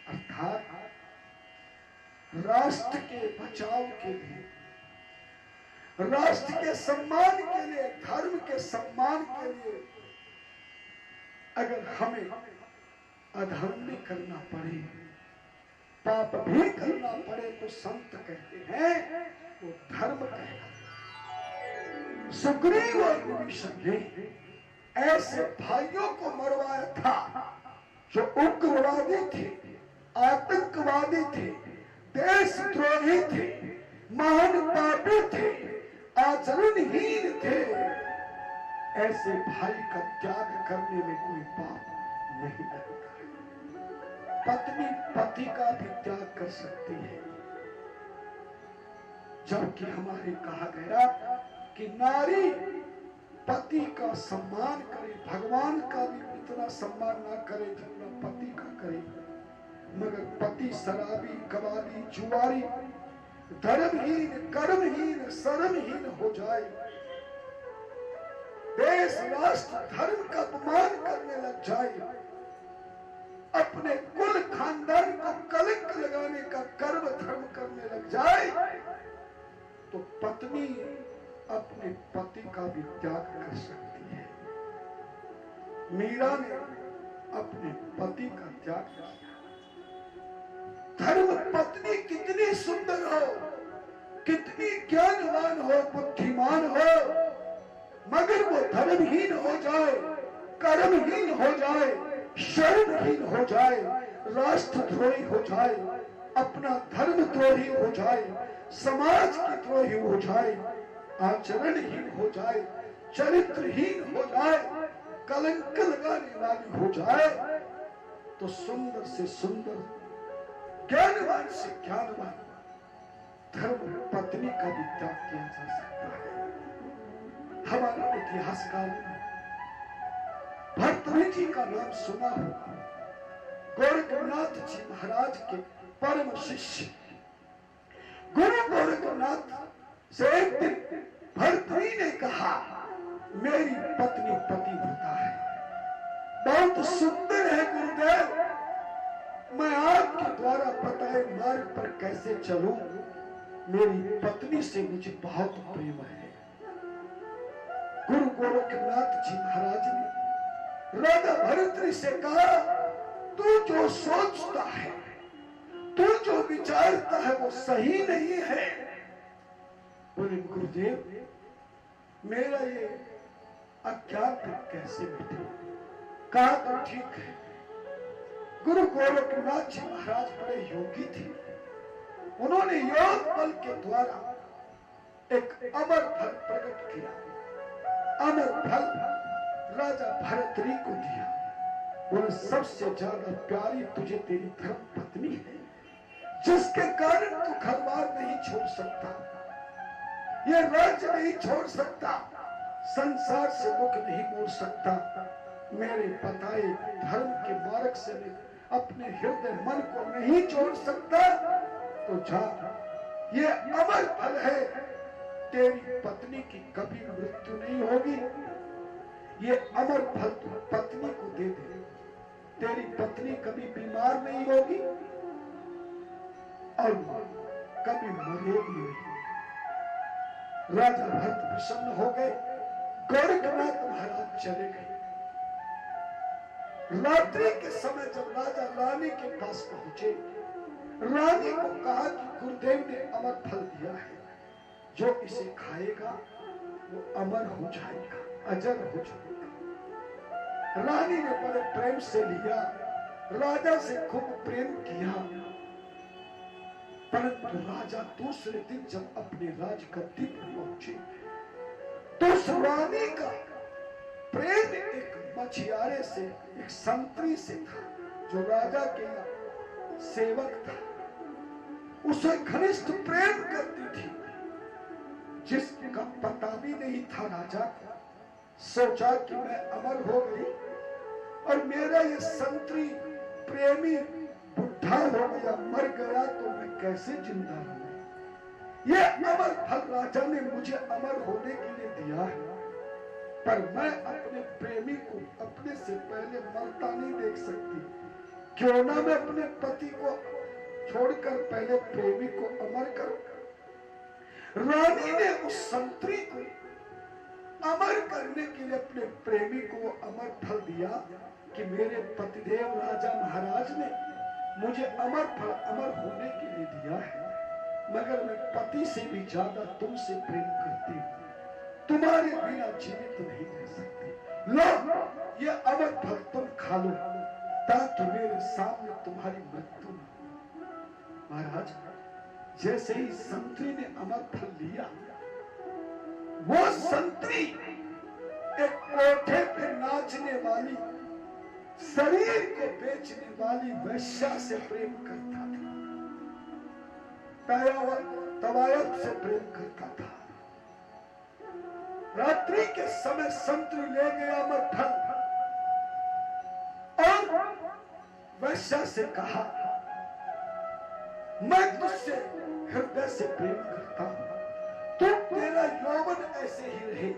अर्थात राष्ट्र के बचाव के लिए, राष्ट्र के सम्मान के लिए, धर्म के सम्मान के लिए अगर हमें अधर्म भी करना पड़े, पाप भी करना पड़े, तो संत कहते हैं वो धर्म कहलाता है। सुग्रीव और विभीषण ने ऐसे भाइयों को मरवाया था जो उग्रवादी थे, आतंकवादी थे, देशद्रोही थे, महान पापी थे, आचरणहीन थे। ऐसे भाई का त्याग करने में कोई पाप नहीं लगता है। पत्नी पति का भी त्याग कर सकती है, जबकि हमारे कहा गया कि नारी पति का सम्मान करे, भगवान का भी इतना सम्मान ना करे जितना पति का करे। मगर पति शराबी, कबाड़ी, जुआरी, धर्महीन, कर्महीन, शर्महीन हो जाए, देश राष्ट्र धर्म का अपमान करने लग जाए, अपने कुल खानदान को कलंक लगाने का कर्म धर्म करने लग जाए, तो पत्नी अपने पति का भी त्याग कर सकती है। मीरा ने अपने पति का त्याग किया। धर्म पत्नी कितनी सुंदर हो, कितनी ज्ञानवान हो, बुद्धिमान हो, मगर वो धर्महीन हो जाए, कर्महीन हो जाए, शर्महीन हो जाए, राष्ट्रद्रोही हो जाए, अपना धर्म द्रोही हो जाए, समाज की द्रोही हो जाए, आचरणहीन हो जाए, चरित्रहीन हो जाए, कलंक लगाने वाली हो जाए, तो सुंदर से सुंदर, ज्ञानवान से ज्ञानवान धर्म पत्नी का भी त्याग किया जा सकता है। हमारा इतिहासकार भर्तृहरि जी का नाम सुना होगा। गोरखनाथ जी महाराज के परम शिष्य गुरु गोरखनाथ से एक दिन भर्तृहरि ने कहा, मेरी पत्नी पतिव्रता है, बहुत सुंदर है गुरुदेव, मैं आपके द्वारा बताए मार्ग पर कैसे चलूं? मेरी पत्नी से मुझे बहुत प्रेम है। गुरु गोरखनाथ जी महाराज ने राजा भर्तृहरि से कहा, तू जो सोचता है, तू जो विचारता है, वो सही नहीं है। बोले गुरुदेव, मेरा ये अज्ञान कैसे मिटे? कहा तो ठीक है। गुरु गोरखनाथ जी महाराज बड़े योगी थे। उन्होंने योग बल के द्वारा एक अमर फल प्रकट किया। अमर फल राजा भर्तृहरि को दिया। बोले सबसे ज्यादा प्यारी तुझे तेरी धर्म पत्नी है, जिसके कारण तू घर बार नहीं छोड़ सकता, ये राज्य नहीं छोड़ सकता, संसार से मुख नहीं मोड़ सकता। मेरे बताए धर्म के मार्ग से अपने हृदय मन को नहीं छोड़ सकता, तो जा, ये अमर फल है, तेरी पत्नी की कभी मृत्यु नहीं होगी। ये अमर फल तू पत्नी को दे दे, तेरी पत्नी कभी बीमार नहीं होगी और कभी मरेगी नहीं। राजा भरत प्रसन्न हो गए। गोरखनाथ महाराज चले गए। रात्रि के समय जब राजा रानी के पास पहुंचे, रानी को कहा कि गुरुदेव ने अमर फल दिया है, जो इसे खाएगा वो अमर हो जाएगा, अजर हो जाएगा। रानी ने बड़े प्रेम से लिया, राजा से खूब प्रेम किया। परंतु राजा दूसरे दिन जब अपने राजगद्दी पर पहुंचे, तो उस रानी का प्रेम एक मछियारे से, एक संतरी से था, जो राजा के सेवक था। उसे घनिष्ठ प्रेम करती थी, जिसका पता भी नहीं था राजा को। सोचा कि मैं अमर हो गई और मेरा ये संतरी प्रेमी बुढ़ा हो गया, मर गया, तो मैं कैसे जिंदा रहूं? ये अमर फल राजा ने मुझे अमर होने के लिए दिया है, पर मैं अपने प्रेमी को अपने से पहले मरता नहीं देख सकती। क्यों ना मैं अपने पति को छोड़कर पहले प्रेमी को अमर करूं। रानी ने उस संतरी को अमर करने के लिए अपने प्रेमी को अमर फल दिया कि मेरे पतिदेव राजा महाराज ने मुझे अमर फल अमर होने के लिए दिया है, मगर मैं पति से भी ज्यादा तुमसे प्रेम करती हूँ, तुम्हारे बिना जीवित नहीं रह सकती। लो, ये अमर फल तुम खा लो ताकि मेरे सामने तुम्हारी मृत्यु न हो। महाराज, जैसे ही संतरी ने अमर फल लिया, वो संतरी एक कोठे पे नाचने वाली, शरीर को बेचने वाली वैश्या से प्रेम करता था, तवायत से प्रेम करता था। रात्रि के समय संतरी ले गया अमर फल और वैश्या से कहा, मैं तुझसे हृदय से प्रेम करता हूं, तू तेरा यौवन ऐसे ही रहे,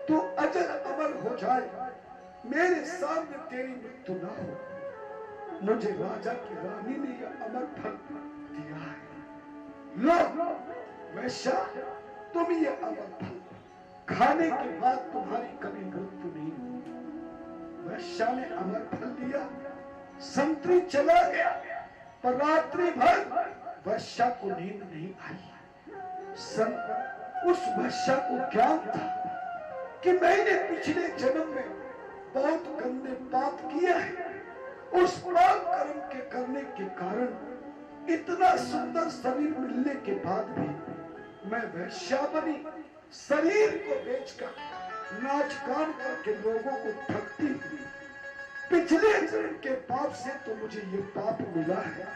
तू अजर अमर हो जाए, मेरे सामने तेरी मृत्यु ना हो। मुझे राजा की रानी ने यह अमर फल दिया है, लो वैश्या, तुम ये अमर फल खाने के बाद तुम्हारी कभी मृत्यु नहीं होगी। वैश्या ने अमर फल दिया, संतरी चला गया, पर रात्रि भर वैश्या को नींद नहीं आई। उस वैश्या को ज्ञान था कि मैंने पिछले जन्म में बहुत गंदे पाप किया है, उस पाप कर्म के करने के कारण इतना सुंदर शरीर मिलने के बाद भी मैं वैश्या बनी, शरीर को बेचकर नाच गान करके लोगों को ठगती हुई। पिछले जन्म के पाप से तो मुझे ये पाप मिला है,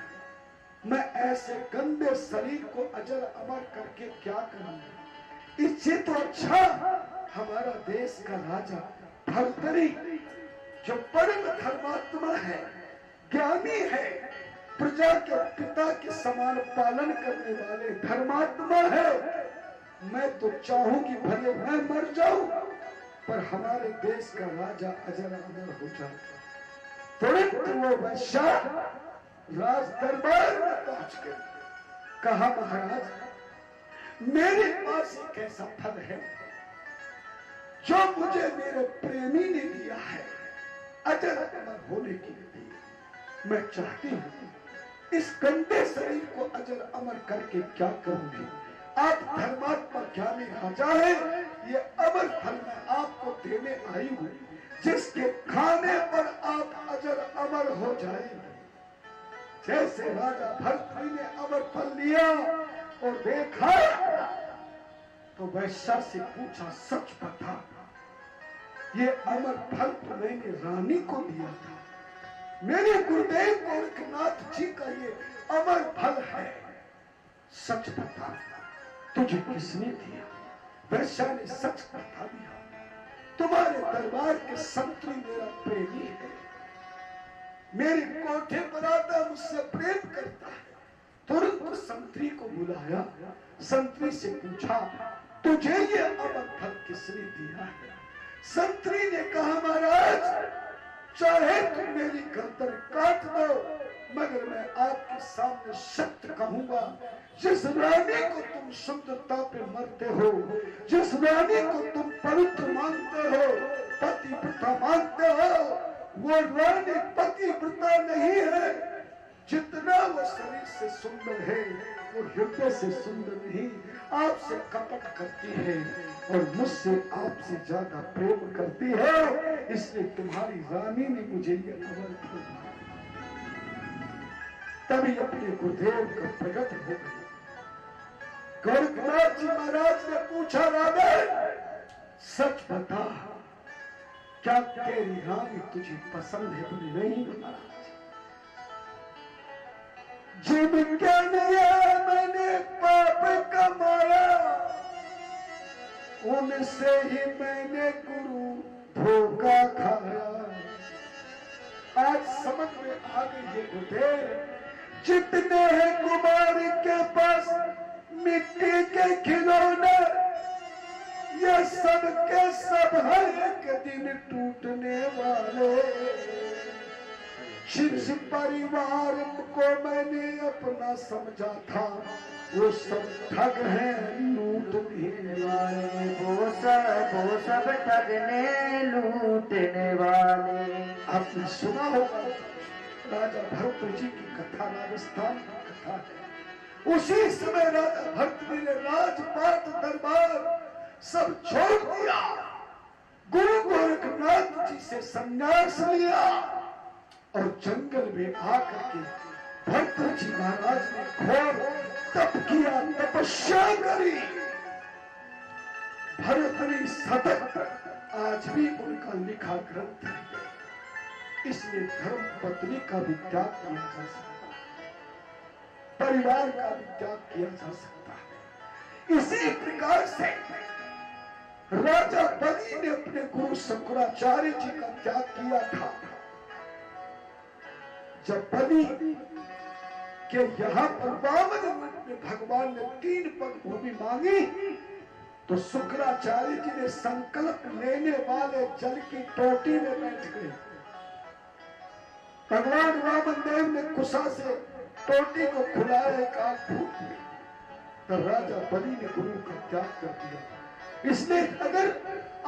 मैं ऐसे गंदे शरीर को अजर अमर करके क्या करूंगा। इससे तो अच्छा हमारा देश का राजा भर्तरी, जो परम धर्मात्मा है, ज्ञानी है, प्रजा के पिता के समान पालन करने वाले धर्मात्मा है, मैं तो चाहूंगी भले मैं मर जाऊं, पर हमारे देश का राजा अजर अमर हो जाए। तुरंत वो वैश्या राज दरबार में पहुंच गई, कहा, महाराज, मेरे पास एक ऐसा फल है जो मुझे मेरे प्रेमी ने दिया है अजर अमर होने के लिए। मैं चाहती हूँ इस गंदे शरीर को अजर अमर करके क्या करूंगी। आप धर्मात्मा ज्ञानी राजा है, ये अमर फल मैं आपको देने आई हूँ, जिसके खाने पर आप अजर अमर हो जाएंगे। जैसे राजा भर्तरी ने अमर फल लिया और देखा, तो वैश्या से पूछा, सच बता, ये अमर फल तो मैंने रानी को दिया था, मेरे गुरुदेव गोरखनाथ जी का ये अमर फल है, सच बता, तुझे किसने दिया। वैश्या ने सच बता दिया, तुम्हारे दरबार के संतरी मेरा प्रेमी है, मेरे कोठे पर आता, मुझसे प्रेम करता है। तुरंत संतरी को बुलाया, संतरी से पूछा, तुझे ये अमर फल किसने दिया है। संतरी ने कहा, महाराज, चाहे तुम मेरी गर्दन काट दो, मगर मैं आपके सामने सत्य कहूंगा, जिस रानी को तुम शुद्धता पे मरते हो, जिस रानी को तुम पवित्र मानते हो, पतिव्रता मानते हो, वो रानी पतिव्रता नहीं है। जितना वो शरीर से सुंदर है, वो हृदय से सुंदर नहीं। आपसे कपट करती है और मुझसे आपसे ज्यादा प्रेम करती है, इसलिए तुम्हारी रानी ने मुझे ये अमर फल दिया। तभी अपने गुरुदेव का प्रकट हो गई। गोरखनाथ जी महाराज ने पूछा, राजा, सच बता, क्या तेरी रानी तुझे पसंद है? बोली, नहीं महाराज, जिन क्या नया मैंने पाप कमाया, उनसे ही मैंने गुरु धोखा खाया। आज समझ में आ गई ये गुरुदेव, जितने हैं कुमार के पास मिट्टी के खिलौने, ये सब के सब हर एक दिन टूटने वाले। जिस परिवार को मैंने अपना समझा था, वो सब ठग हैं लूटने वाले। वो सब ठगने लूटने वाले। आपने सुना होगा राजा भरत जी की कथा, राजस्थान की कथा है। उसी समय राजा भरत जी ने राजपाट दरबार सब छोड़ दिया, गुरु गोरखनाथ जी से संन्यास लिया और जंगल में आकर के भरत जी महाराज ने घोर तप किया, तपस्या करी। भरतरी शतक आज भी उनका लिखा ग्रंथ है। इसलिए धर्म पत्नी का भी त्याग किया जा सकता है, परिवार का भी त्याग किया जा सकता है। इसी प्रकार से राजा बलि ने अपने गुरु शंकराचार्य जी का त्याग किया था। जब बलि के यहाँ पर वामन में भगवान ने 3 पग भूमि मांगी तो शुक्राचार्य जी ने संकल्प लेने वाले जल की टोटी में बैठ गए। भगवान वामन देव ने कुशा से टोटी को खुलाया, एक आग फूट गई। तो राजा बलि ने गुरु का त्याग कर दिया। इसलिए अगर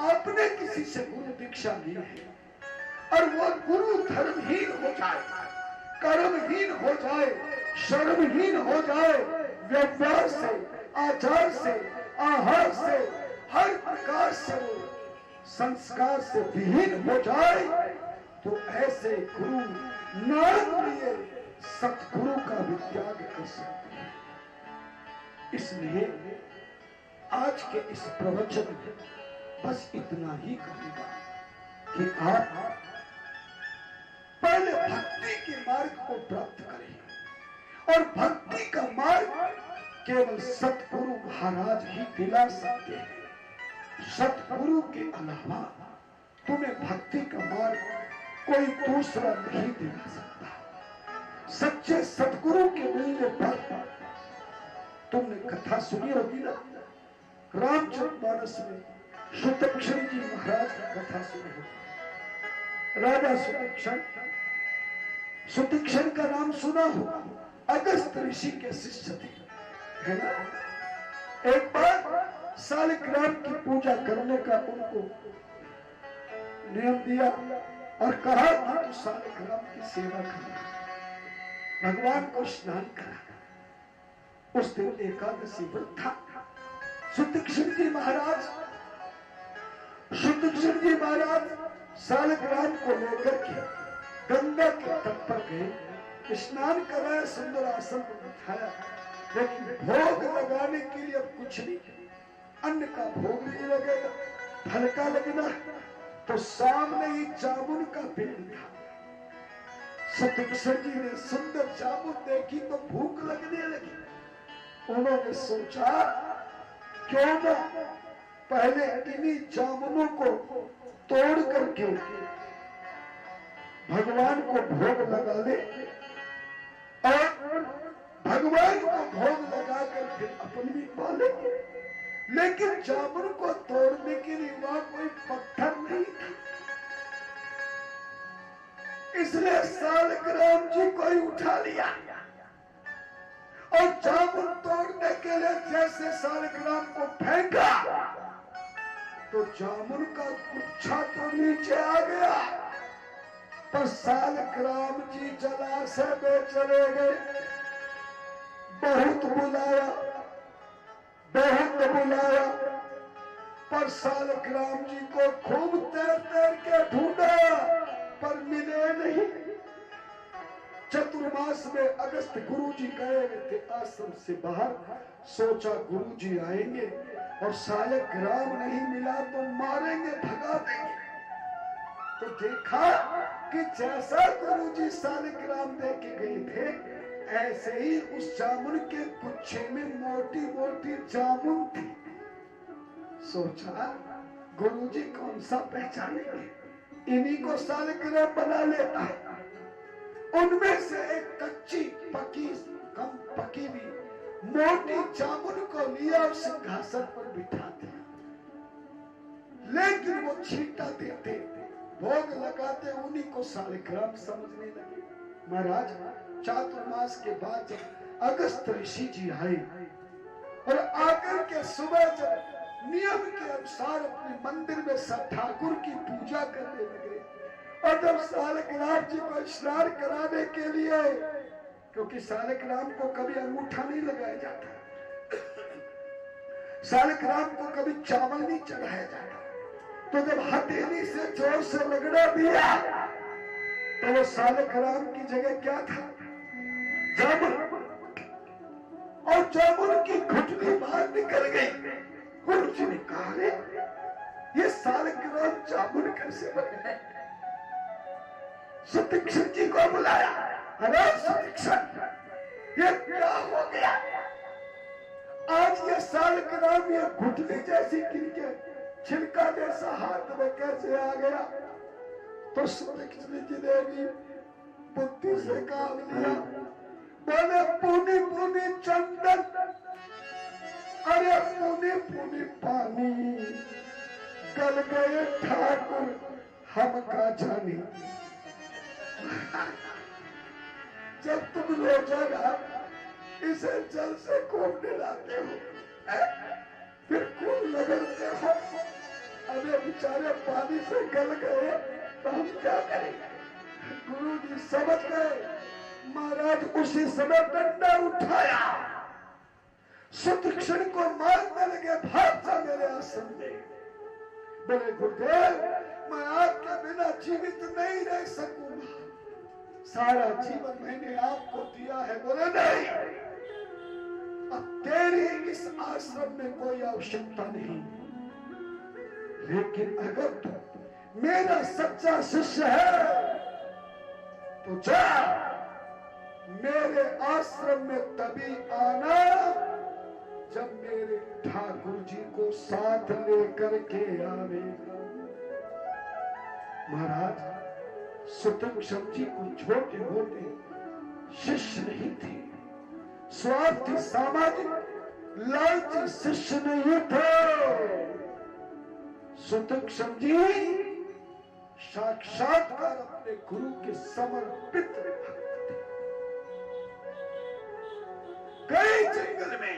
आपने किसी से गुरु दीक्षा ली है और वो गुरु धर्महीन हो जाए, कर्महीन हो जाए, शर्महीन हो जाए, व्यवहार से, आचार से, आहार से, हर प्रकार से वो संस्कार से विहीन हो जाए तो ऐसे गुरु नाम लिए सतगुरु का भी त्याग कर सकते हैं। इसलिए आज के इस प्रवचन में बस इतना ही कहूंगा कि आप पहले भक्ति के मार्ग को प्राप्त करें और भक्ति का मार्ग केवल सतगुरु महाराज ही दिला सकते हैं। सतगुरु के अलावा तुम्हें भक्ति का मार्ग कोई दूसरा नहीं दिला सकता। सच्चे सतगुरु के मिलने पर तुमने कथा सुनी होगी ना, रामचरितमानस में सुतक्षण जी महाराज की कथा सुनी होगी। राजा सुतक्षण का नाम सुना होगा, अगस्त ऋषि के शिष्य थे, है ना। एक बार शालिग्राम की पूजा करने का उनको नियम दिया और कहा कि तू शालिग्राम की सेवा करना, भगवान को स्नान करा। उस दिन एकादशी व्रत था। सुतक्षण जी महाराज शालिग्राम को लेकर के गंगा के तट पर गए, स्नान कराया, सुंदर आसन को बिठाया, लेकिन भोग लगाने के लिए अब कुछ नहीं, अन्न का भोग नहीं लगेगा, फल का लगना। तो सामने ही जामुन का पेड़ था। सुतक्षण जी ने सुंदर जामुन देखी तो भूख लगने लगी। उन्होंने सोचा क्यों न पहले इन्हीं जामुनों को तोड़ करके भगवान को भोग लगा ले और भगवान को भोग लगाकर फिर अपन भी पालेंगे। लेकिन जामुन को तोड़ने के लिए वहां कोई पत्थर नहीं था, इसलिए शालिग्राम जी को ही उठा लिया और जामुन तोड़ने के लिए जैसे शालिग्राम को फेंका तो जामुन का गुच्छा तो नीचे आ गया, पर शालिग्राम जी जलाशय में चले गए। बहुत बुलाया पर शालिग्राम जी को खूब तैर के ढूंढा पर मिले नहीं। चतुर्मास में अगस्त गुरुजी गए थे आश्रम से बाहर, सोचा गुरुजी आएंगे और शालिग्राम नहीं मिला तो मारेंगे, भगा देंगे। तो देखा कि जैसा गुरुजी शालिग्राम दे के गए थे ऐसे ही उस जामुन के गुच्छे में मोटी मोटी जामुन थी। सोचा गुरुजी कौन सा पहचानेंगे, इन्हीं को शालिग्राम बना लेता है। उनमें से एक कच्ची कम पकी हुई मोटी जामुन को लिया और सिंहासन पर बिठा दिया। लेकिन वो छींटा देते, भोग लगाते, उन्हीं को शालिग्राम समझने लगे। महाराज चातुर्मास के बाद जब अगस्त ऋषि जी आए और आकर के सुबह जब नियम के अनुसार अपने मंदिर में सब ठाकुर की पूजा करने लगे और जब सालग्राम जी को स्नान कराने के लिए, क्योंकि सालग्राम को कभी अंगूठा नहीं लगाया जाता, सालग्राम को कभी चावल नहीं चढ़ाया जाता, तो जब हथेली से जोर से रगड़ा दिया तो वो सालग्राम की जगह क्या था? जामुन। और जामुन की घुटनी बाहर निकल गई। गुरु जी ने कहा, रे ये सालग्राम जामुन कैसे बने? सुतीक्षण जी को बुलाया, अरे सुतीक्षण, ये क्या हो गया? आज ये सालग्राम ये घुटनी जैसी गिर छिलका जैसा हाथ में कैसे आ गया? तो सुतीक्षण जी ने भी बुद्धि से काम लिया, बोले पुनी पुनी चंदन, अरे पुनी पुनी पानी, गल गए ठाकुर हम का जानी। जब तुम रोजाना इसे जल से खूब मिलाते हो, फिर खूब लगते हो, अबे बेचारे पानी से गल गए तो हम क्या करें? गुरु जी समझ गए। महाराज उसी समय डंडा उठाया, सुतीक्षण को मारने लगे, भाग जा मेरे आश्रम में। बोले गुरुदेव, मैं आपके बिना जीवित नहीं रह सकूंगा, सारा जीवन मैंने आपको दिया है। बोले नहीं, अब तेरी इस आश्रम में कोई आवश्यकता नहीं, लेकिन अगर तू मेरा सच्चा शिष्य है तो जा मेरे आश्रम में तभी आना जब मेरे ठाकुर जी को साथ लेकर के आवेगा। महाराज सुतीक्षण जी को छोटे मोटे शिष्य नहीं थे, स्वार्थी सामाजिक लालची शिष्य नहीं थे। सुतीक्षण जी साक्षात्कार अपने गुरु के समर्पित भक्त थे। कई जंगल में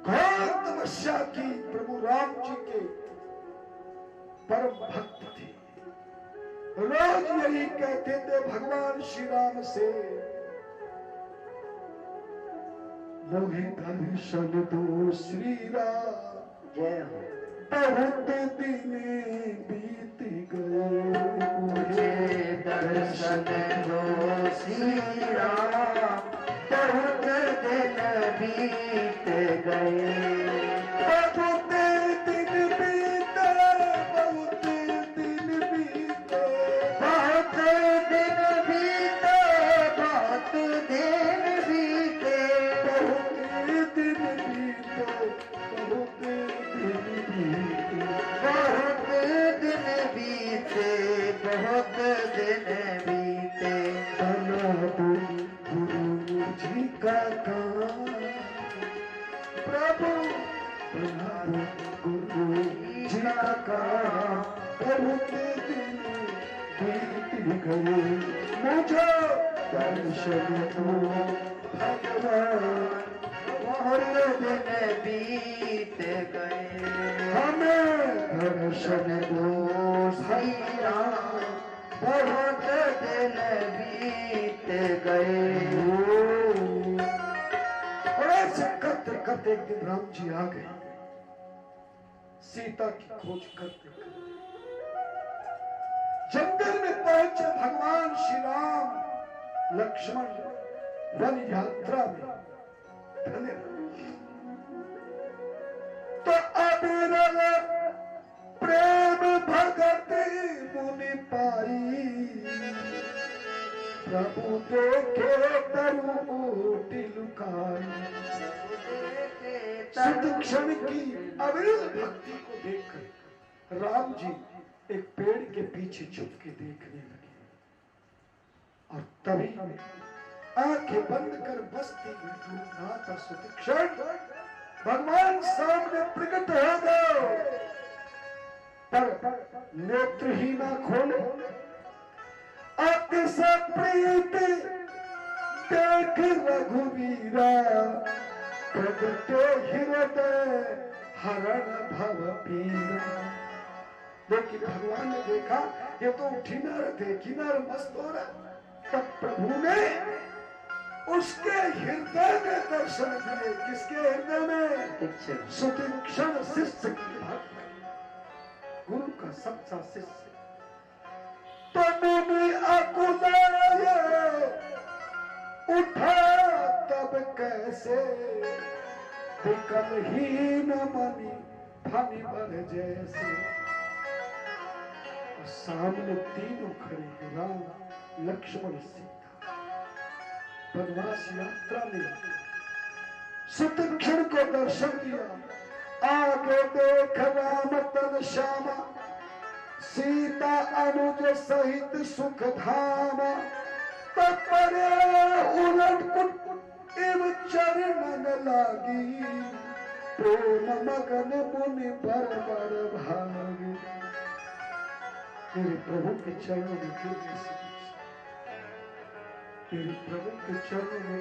घोर तपस्या की प्रभु राम जी के परम भक्त थे। रोज यही कहते थे भगवान श्री राम से, मोहे दर्शन दो श्री राम, जय हो। बहुत दिन बीत गए, मुझे दर्शन दो श्री राम, बहुत दिन बीत गए। बहुत दिन बीते, बहुत दिन बीते, बहुत दिन बीते, बहुत दिन बीते, बहुत दिन बीते, बहुत दिन बीते। बहुत दिन बीते, बहुत दिन बीते। बना दो गुरु जी का काम, प्रभु बना दो गुरु जी का काम। बहुत दिन बीत गए, मुझे दर्शन दो भगवान, बहुत दिन बीत गए। हमें दर्शन दो श्री राम, बहुत दिन बीत गए। और ऐसे करते करते एक दिन राम जी आ गए, सीता की खोज करते करते जंगल में पहुंचे। भगवान श्री राम लक्ष्मण वन यात्रा में धन्य तो अविरल प्रेम भगति मुनि पाई, प्रभु देखे तरुटी लुकाई। सुतीक्षण की अविरल भक्ति को देखकर राम जी एक पेड़ के पीछे छुप के देखने लगे और तभी आंखें बंद कर बस्ती में डूब रहा था सुतीक्षण। भगवान सामने प्रकट हो गए, पर नेत्र ही ना खोले। अतिशय प्रीति देख रघुवीरा प्रगटे हृदय हरण भव पीरा। लेकिन भगवान ने देखा ये तो उठी न रहे किनार मस्त हो रहा। तब प्रभु ने उसके हृदय में दर्शन दिए। किसके हृदय में? सुतीक्ष्ण शिष्य की भक्त, गुरु का सच्चा शिष्य। तो मुनि अकुलाए उठा तब कैसे, विकलहीन मणि फनि भर जैसे। और सामने तीनों खड़े हैं, राम लक्ष्मण सीता। वनवास यात्रा में सुतीक्ष्ण को दर्शन दिया। आगे देख राम तन श्यामा, सीता अनुज सहित सुख धामा। तत्परे उलट पुट इव चरण लागी, प्रेम मगन मुनि बर बर भागी। तेरे प्रभु के चरणों में गिरने से, तेरे प्रभु के चरणों में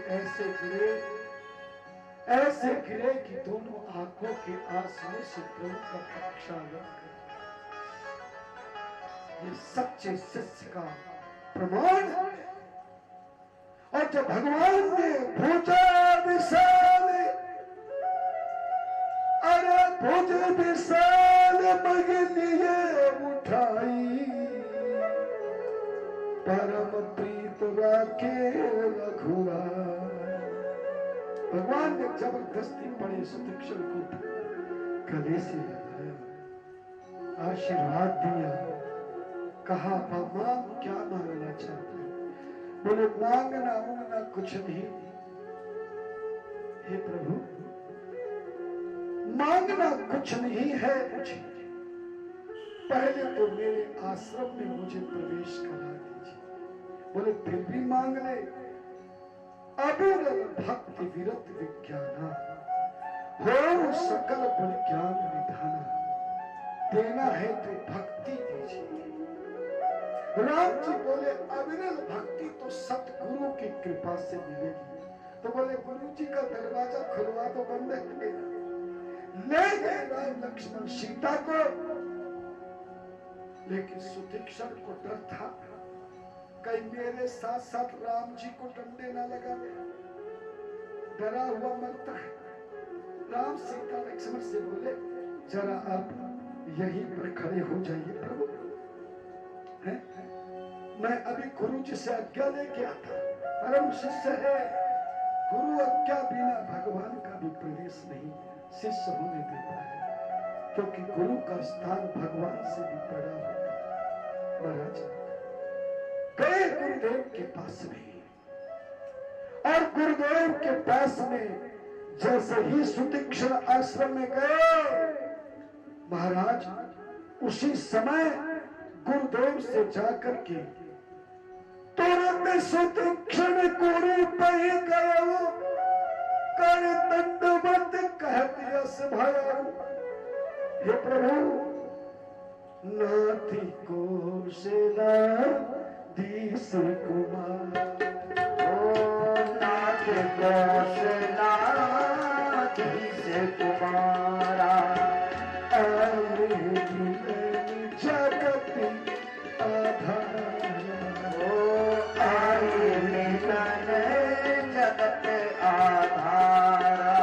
ऐसे गिरे कि दोनों आंखों के आंसुओं से प्रभु का प्रक्षालन कर। ये सच्चे शिष्य का प्रमाण है। और जब भगवान ने भुजा विशाल, अरे भुज विशाल मग लिए उठाई, परम प्रीत राखे रघुराई। भगवान ने जबरदस्ती पड़े सुतीक्ष्ण को गले से लगाया, आशीर्वाद दिया। कहा भगवान क्या मांगना चाहते हैं? बोले मांगना उंगना कुछ नहीं। हे प्रभु मांगना कुछ नहीं है मुझे, पहले तो मेरे आश्रम में मुझे प्रवेश करा दीजिए। बोले फिर भी मांग ले। अविरल भक्ति विरत विज्ञाना, हो सकल गुण ज्ञान निधाना। देना है तो भक्ति दीजिए। राम जी बोले अविरल भक्ति तो सतगुरु की कृपा से मिलेगी। तो बोले गुरु जी का दरवाजा खुलवा तो बंद है। ले गए राम लक्ष्मण सीता को, लेकिन सुतीक्ष्ण को डर था कहीं मेरे साथ साथ राम जी को डंडे ना लगा दे। डरा हुआ मरता है। राम सीता लक्ष्मण से बोले जरा आप यहीं पर खड़े हो जाइए प्रभु, है? मैं अभी गुरु जी से आज्ञा लेके आता। परम शिष्य है, गुरु आज्ञा बिना भगवान का भी प्रवेश नहीं शिष्य होने देता है, क्योंकि गुरु का स्थान भगवान से भी बड़ा होता है। महाराज गए गुरुदेव के पास में, और गुरुदेव के पास में जैसे ही सुतीक्ष्ण आश्रम में गए, महाराज उसी समय गुरुदेव से जाकर के तुरंत सुतीक्ष्ण गुरु पे गए, कर दंडवत कह दिया भया। हे प्रभु नाथी को सेना दीस कुमार, ओ नाथ को सेना दीस कुमारा। जगति आधार, ओ आए मिलन जगत आधारा।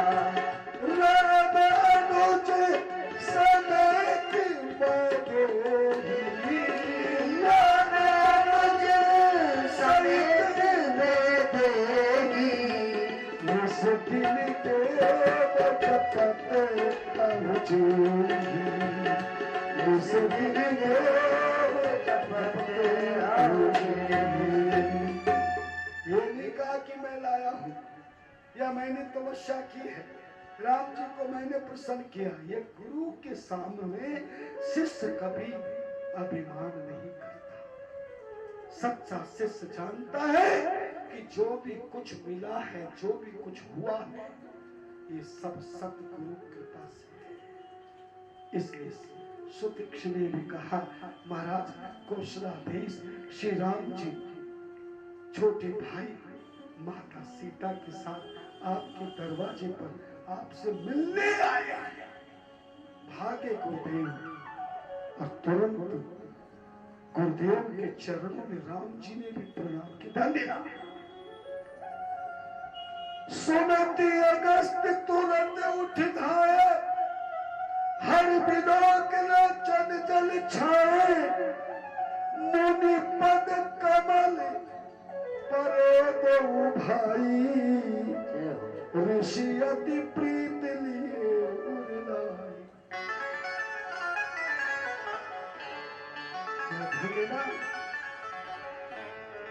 राम अनुज समेत बगेही, राम अनुज समेत बेदेही। इस दिन देव जपत पहुँचेगी, इस दिन देव जपत पहुँचेगी। ये नहीं कहा कि मैं लाया हूं या मैंने तपस्या की है, राम जी को मैंने प्रसन्न किया। ये गुरु के सामने शिष्य कभी अभिमान नहीं करता। सच्चा शिष्य जानता है कि जो भी कुछ मिला है, जो भी कुछ हुआ है, ये सब सतगुरु कृपा से है। इसलिए सुतीक्ष्ण ने भी कहा महाराज कौशलाधीश श्री राम जी छोटे भाई माता सीता के साथ आपके दरवाजे पर आपसे मिलने आया। भागे गुरुदेव, और तुरंत गुरुदेव के चरणों में राम जी ने भी प्रणाम किया। सुनती अगस्त तुरंत उठ धाये, हर बिलोक न चल जल छाए, मुनि पद कमल परे दो भाई, ऋषि अति प्रीत लिए उरलाई।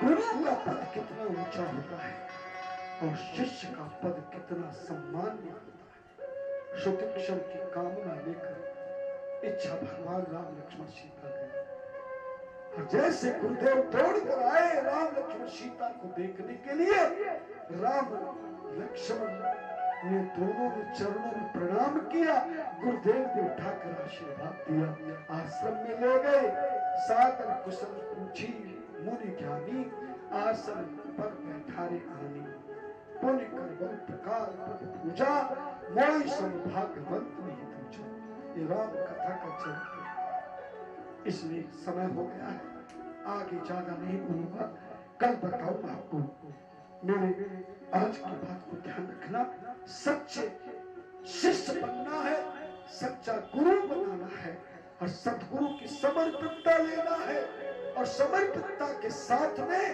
गुरु का पद कितना ऊंचा होता है और शिष्य का पद कितना सम्मान्य होता है। शुतिक्षर की कामना लेकर इच्छा भगवान राम लक्ष्मण सीता गए, और जैसे गुरुदेव दौड़ कर आए राम लक्ष्मण सीता को देखने के लिए, राम लक्ष्मण ने दोनों ने चरणों में प्रणाम किया। गुरुदेव ने उठाकर आशीर्वाद दिया, आश्रम में ले गए, सादर कुशल पूछी मुनि ज्ञानी, आसन पर बैठारे आनी, पुण्य कर बल प्रकार पूजा, मोई सौभाग्यवंत नहीं पूछा। ये राम कथा का चरित्र, इसलिए समय हो गया है, आगे ज्यादा नहीं बोलूंगा, कल बताऊंगा आपको। मेरे आज की बात को ध्यान रखना, सच्चे शिष्य बनना है, सच्चा गुरु बनाना है, और सतगुरु की समर्पितता लेना है, और समर्पितता के साथ में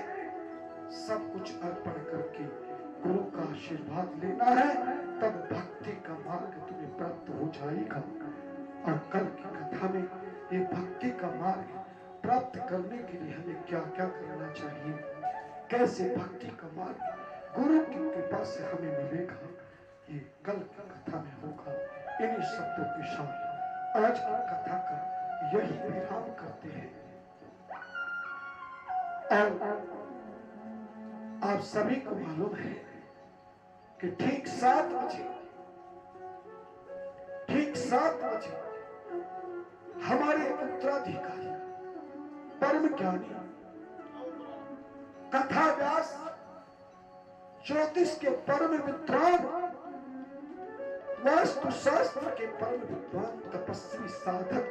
सब कुछ अर्पण करके गुरु का आशीर्वाद लेना है। तब भक्ति का मार्ग तुम्हें प्राप्त हो जाएगा। और कल की कथा में ये भक्ति का मार्ग प्राप्त करने के लिए हमें क्या क्या करना चाहिए, कैसे भक्ति का मार्ग गुरु की कृपा से हमें मिलेगा, ये कल की कथा में होगा। इन्हीं शब्दों के साथ आज की कथा का यही विराम करते हैं। और आप सभी को मालूम है कि ठीक 7 बजे हमारे उत्तराधिकारी परम ज्ञानी कथा व्यास, ज्योतिष के परम विद्वान, वास्तु शास्त्र के परम विद्वान, तपस्वी साधक,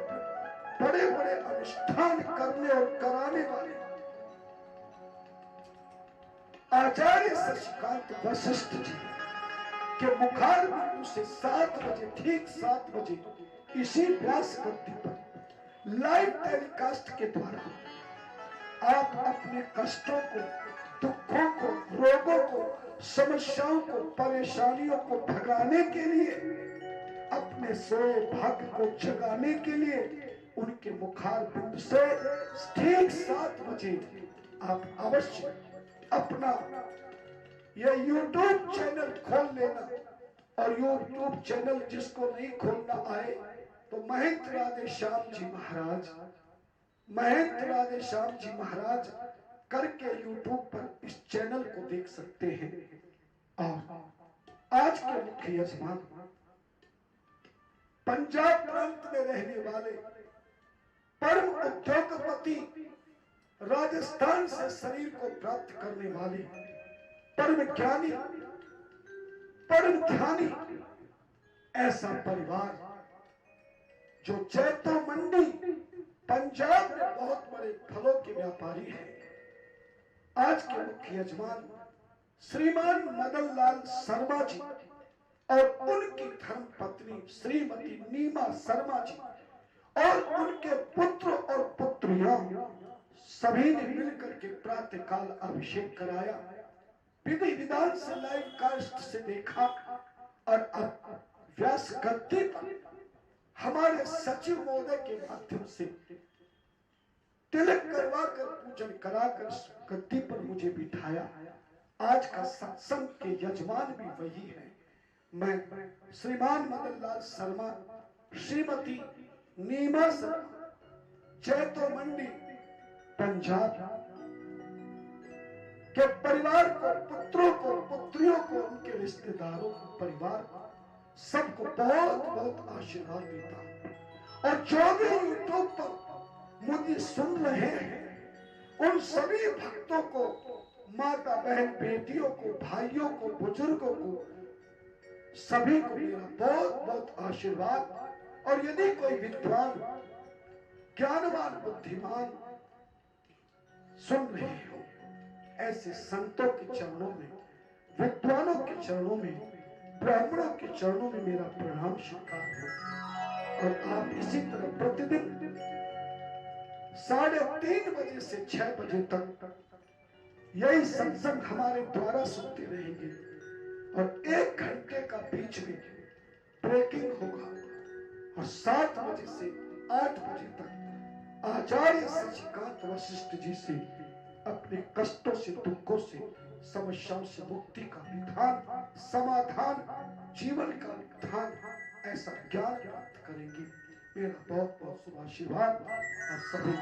बड़े बड़े अनुष्ठान करने और कराने वाले आचार्य शशिकांत वशिष्ठ जी के मुखार बिंदु से 7 बजे, ठीक 7 बजे इसी व्यास गद्दी पर लाइव टेलीकास्ट के द्वारा आप अपने कष्टों को, दुखों को, रोगों को, समस्याओं को, परेशानियों को भगाने के लिए, अपने सौभाग्य को जगाने के लिए उनके मुखार बिंदु से ठीक 7 बजे आप अवश्य अपना ये YouTube चैनल खोल लेना। और YouTube चैनल जिसको नहीं खोलना आए तो महंत राधे श्याम जी महाराज, महंत राधे श्याम जी महाराज करके YouTube पर इस चैनल को देख सकते हैं। और आज के मुख्य यजमान पंजाब प्रांत में रहने वाले परम उद्योगपति, राजस्थान से शरीर को प्राप्त करने वाले परम ज्ञानी, परम ध्यानी, ऐसा परिवार जो जैतो मंडी पंजाब में बहुत बड़े फलों के व्यापारी हैं। आज के मुख्य यजमान श्रीमान मदन लाल शर्मा जी और उनकी धर्म पत्नी श्रीमती नीमा शर्मा जी और उनके पुत्र और पुत्रियां सभी ने मिलकर के प्रातः काल अभिषेक कराया, विधि विधान से लाइव कास्ट से देखा, और अब व्यास गद्दी पर हमारे सचिव महोदय के माध्यम से तिलक करवा कर पूजन कराकर गद्दी पर मुझे बिठाया। आज का सत्संग के यजमान भी वही है। मैं श्रीमान मदन लाल शर्मा, श्रीमती नीमा शर्मा, जैतो मंडी पंजाब के परिवार को, पुत्रों को, पुत्रियों को, उनके रिश्तेदारों को, परिवार सबको बहुत बहुत आशीर्वाद देता हूं। और जो भी यूट्यूब पर मुझे सुन रहे हैं उन सभी भक्तों को माता बहन बेटियों को, भाइयों को, बुजुर्गों को, सभी को मेरा बहुत बहुत आशीर्वाद। और यदि कोई विद्वान, ज्ञानवान, बुद्धिमान सुन रहे हो, ऐसे संतों के चरणों में, विद्वानों के चरणों में, ब्राह्मणों के चरणों में मेरा प्रणाम स्वीकार हो। और आप इसी तरह प्रतिदिन 3:30 बजे से 6 बजे तक यही सत्संग हमारे द्वारा सुनते रहेंगे। और 1 घंटे का बीच में ब्रेकिंग होगा। और 7 बजे से 8 बजे तक आचार्य सच्चिकांत वशिष्ठ जी से अपने कष्टों से, दुखों से, समस्याओं से मुक्ति का विधान, समाधान, जीवन का विधान, ऐसा ज्ञान प्राप्त करेंगे। मेरा बहुत बहुत शुभ आशीर्वाद। और सभी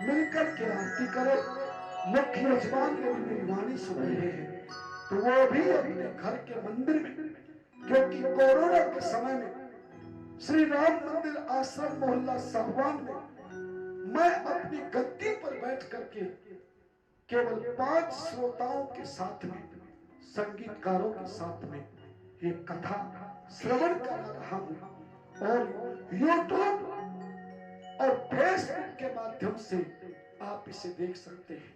मिलकर के आरती करें। मुख्य यजमान ने भी मेरी वाणी सुन रहे हैं, तो वो भी अपने घर के मंदिर में, क्योंकि कोरोना के समय में श्री राम मंदिर आश्रम मोहल्ला साहवान में मैं अपनी गद्दी पर बैठ करके केवल 5 श्रोताओं के साथ में, संगीतकारों के साथ में ये कथा श्रवण करा रहा हूं। और यूट्यूब और फेसबुक के माध्यम से आप इसे देख सकते हैं।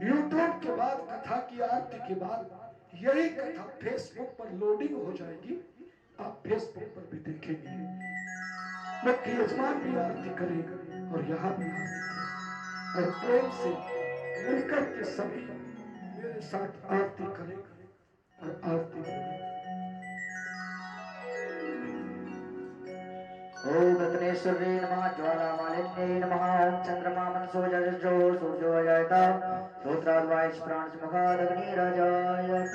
यूट्यूब के बाद, कथा की आरती के बाद यही कथा फेसबुक पर लोडिंग हो जाएगी। आप फेसबुक पर भी देखेंगे। मुख्य यजमान भी आरती करेगा और यहाँ भी आरती करेगा। और प्रेम से मिलकर के सभी मेरे साथ आरती करेगा और आरती करेगा। ओम रत्नेश्वरी नमः, ज्वालामालिन्यै नमः। ओम चंद्रमा मनसो जजो सूर्यो अजायत, श्रोत्राद्वाइश प्राणसमुखादग्निरजायत।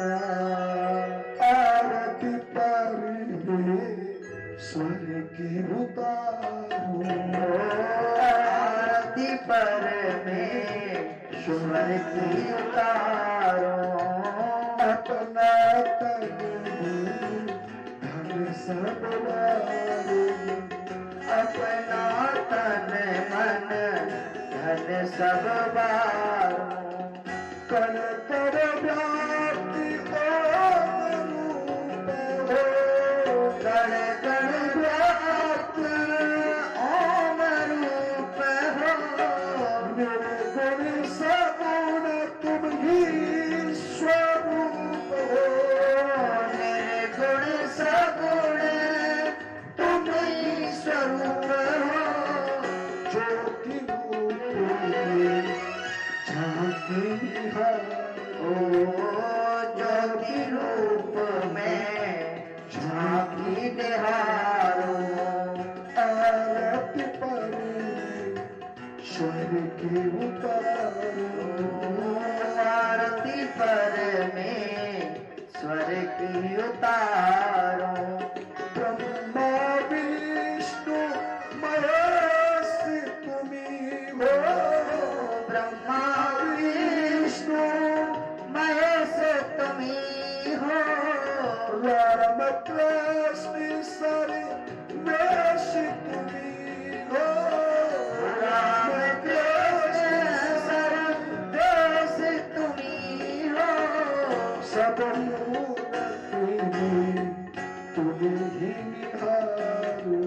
आरती परमेश्वर की उतारो, आरती परमेश्वर की उतारो। अपना तन धन सब वारो, अपना तन मन धन सब बारो। कण कर व्याप्ति ओम रूप हो, कण कण व्याप्त ओम रूप हो। निर्गुण सगुण तुम ही स्वरूप हो, निर्गुण सगुण तुम ही स्वरूप हो। ज्योति रूप में झांकी ओ ज्योति रूप में झांकी निहारो। आरती परमेश्वर की उतारो, आरती परमेश्वर की उतारो। ब्रह्मा विष्णु महेश तुम्ही हो, ब्रह्मा विष्णु महेश तुम्ही हो। राम कृष्ण सर्वेश तुम्ही हो, राम कृष्ण सर्वेश तुम्ही हो। सब तुम्हें ही निहारो,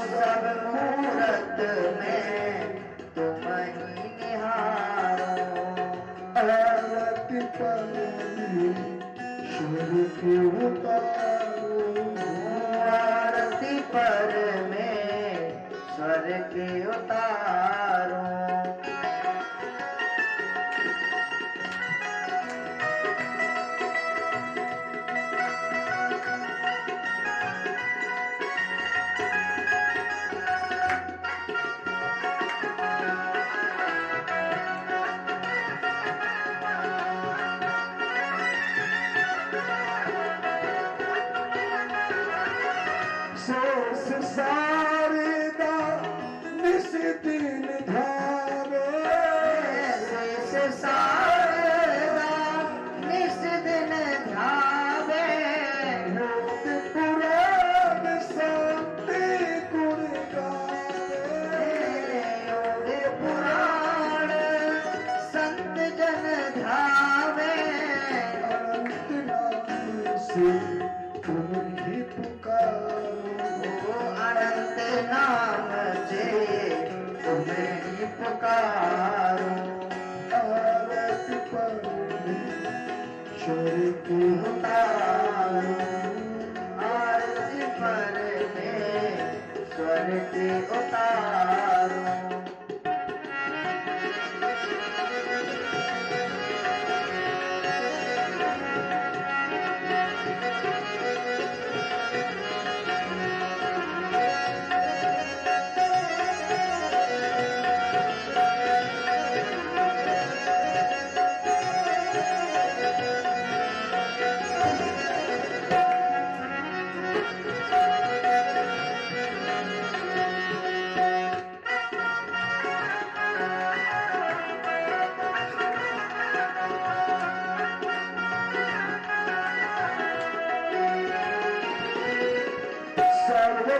सब मूरत में तुम ही निहारो। आरती परमेश्वर की उतारो, आरती परमेश्वर की उतारो। शेष शारदा निस दिन धारे, शेष शारदा निस दिन ध्यावे। योग पुराण शांति गुण गावे, योग पुराण संत जन ध्यावे। पुकारो, अनंत नाम से तुम्हें ही पुकारो। आरती परमेश्वर की उतारो, आरती परमेश्वर की उतारो।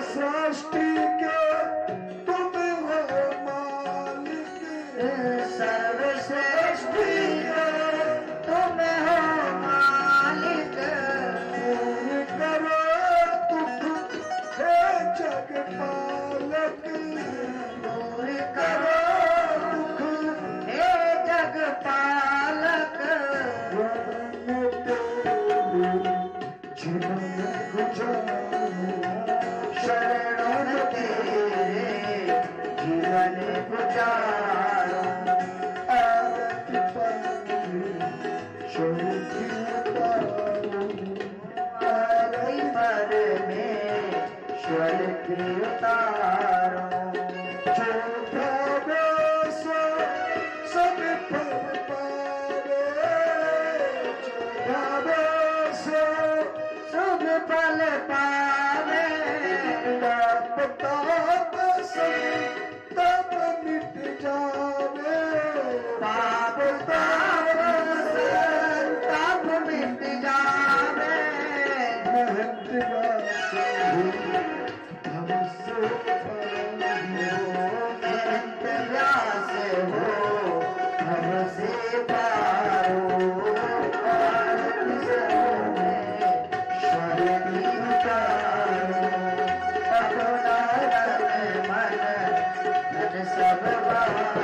सृष्टि के तुम हो मालिक, सर्वश्रेष्ठी तुम हो मालिक। दूर करो दुख हे जगपालक, दूर करो दुख हे जगपालक। जीवन गुजारो, शरणों तेरे जीवन गुजारो। आरती परमेश्वर की उतारो, आरती परमेश्वर की उतारो। जो भावे सो सब फल पावे, जो भावे सो शुभ फल पावे। ताप ताप सब तप मिट जावे, पाप ताप ताप मिट जावे। महंत व्यास भव से पारो, अनंत व्यास हो भव से पारो। आरती सर्वेश्वर की उतारो, अपना तन मन धन सब बारो।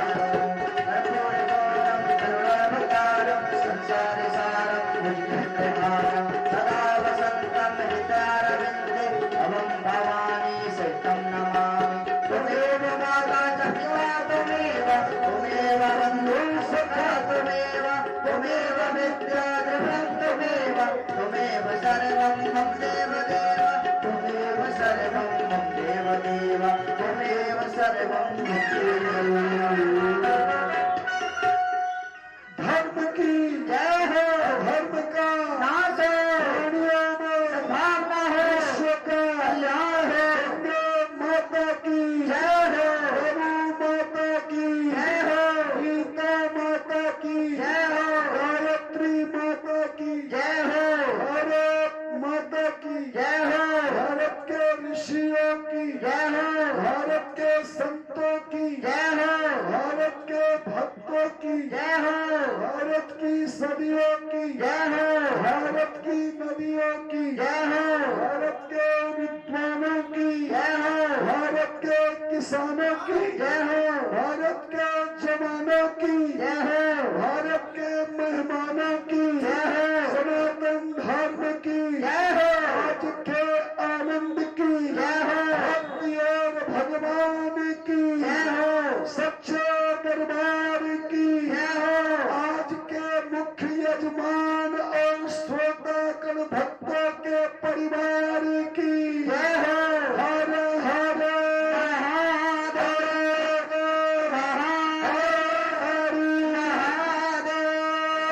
करुणावतारम संसार सारम भुजगेन्द्रहारम, सदा वसन्तं हृदयारविन्दे भवं भवानी सहितं नमामि। त्वमेव माता च पिता त्वमेव, त्वमेव बन्धुः सखा त्वमेव, त्वमेव विद्या द्रविणं त्वमेव, त्वमेव सर्वं मम देवदेव, त्वमेव सर्वं मम देवदेव, त्वमेव सर्वं मम देवदेव। धर्म की जय हो, धर्म का नाथ हो, दुनिया में सद्भावना हो, विश्व का कल्याण हो। गंगा माता की जय हो, रघु माता की जय हो, गीता माता की जय हो, गायत्री माता की जय हो, भारत माता की जय हो, भारत के ऋषियों की जय हो, भारत के संतों की जय हो, भारत के भक्तों की जय हो, भारत की सदियों की जय हो, भारत की नदियों की जय हो, भारत के विद्वानों की जय हो, भारत के किसानों की जय हो, भारत के जवानों की जय हो, भारत के मेहमानों की जय हो, सनातन धर्म की जय हो, आज के आनंद की जय हो, भक्ति और भगवान की जय हो, सच्चे दरबार की जय हो, आज के मुख्य यजमान और श्रोतागण भक्तों के परिवार की जय हो। हर हर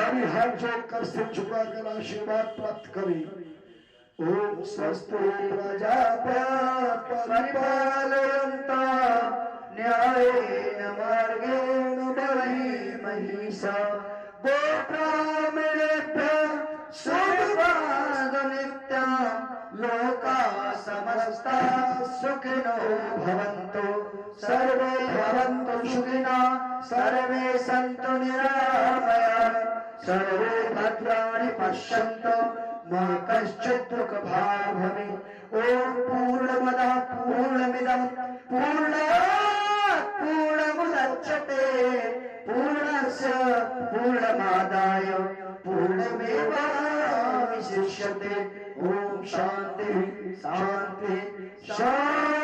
अभी हाथ जोड़कर सिर झुकाकर आशीर्वाद प्राप्त करें। ओम स्वस्ति परिपालयन्ता न्यायेन मार्गेण मही महिषा गोब्राह्मणेभ्यः शुभपादनित्यं लोका समस्ता सुखिनो भवन्तु सर्वे भवन्तु सुखिनः सर्वे सन्तु निरामया सर्वे भद्राणि पश्यन्तु मा कश्चित् दुःखभाग् भवेत्। ॐ पूर्णमदः पूर्णमिदं पूर्णात् पूर्णमुदच्यते पूर्णस्य पूर्णमादाय पूर्णमेवावशिष्यते। ॐ शान्ति शान्ति शान्ति।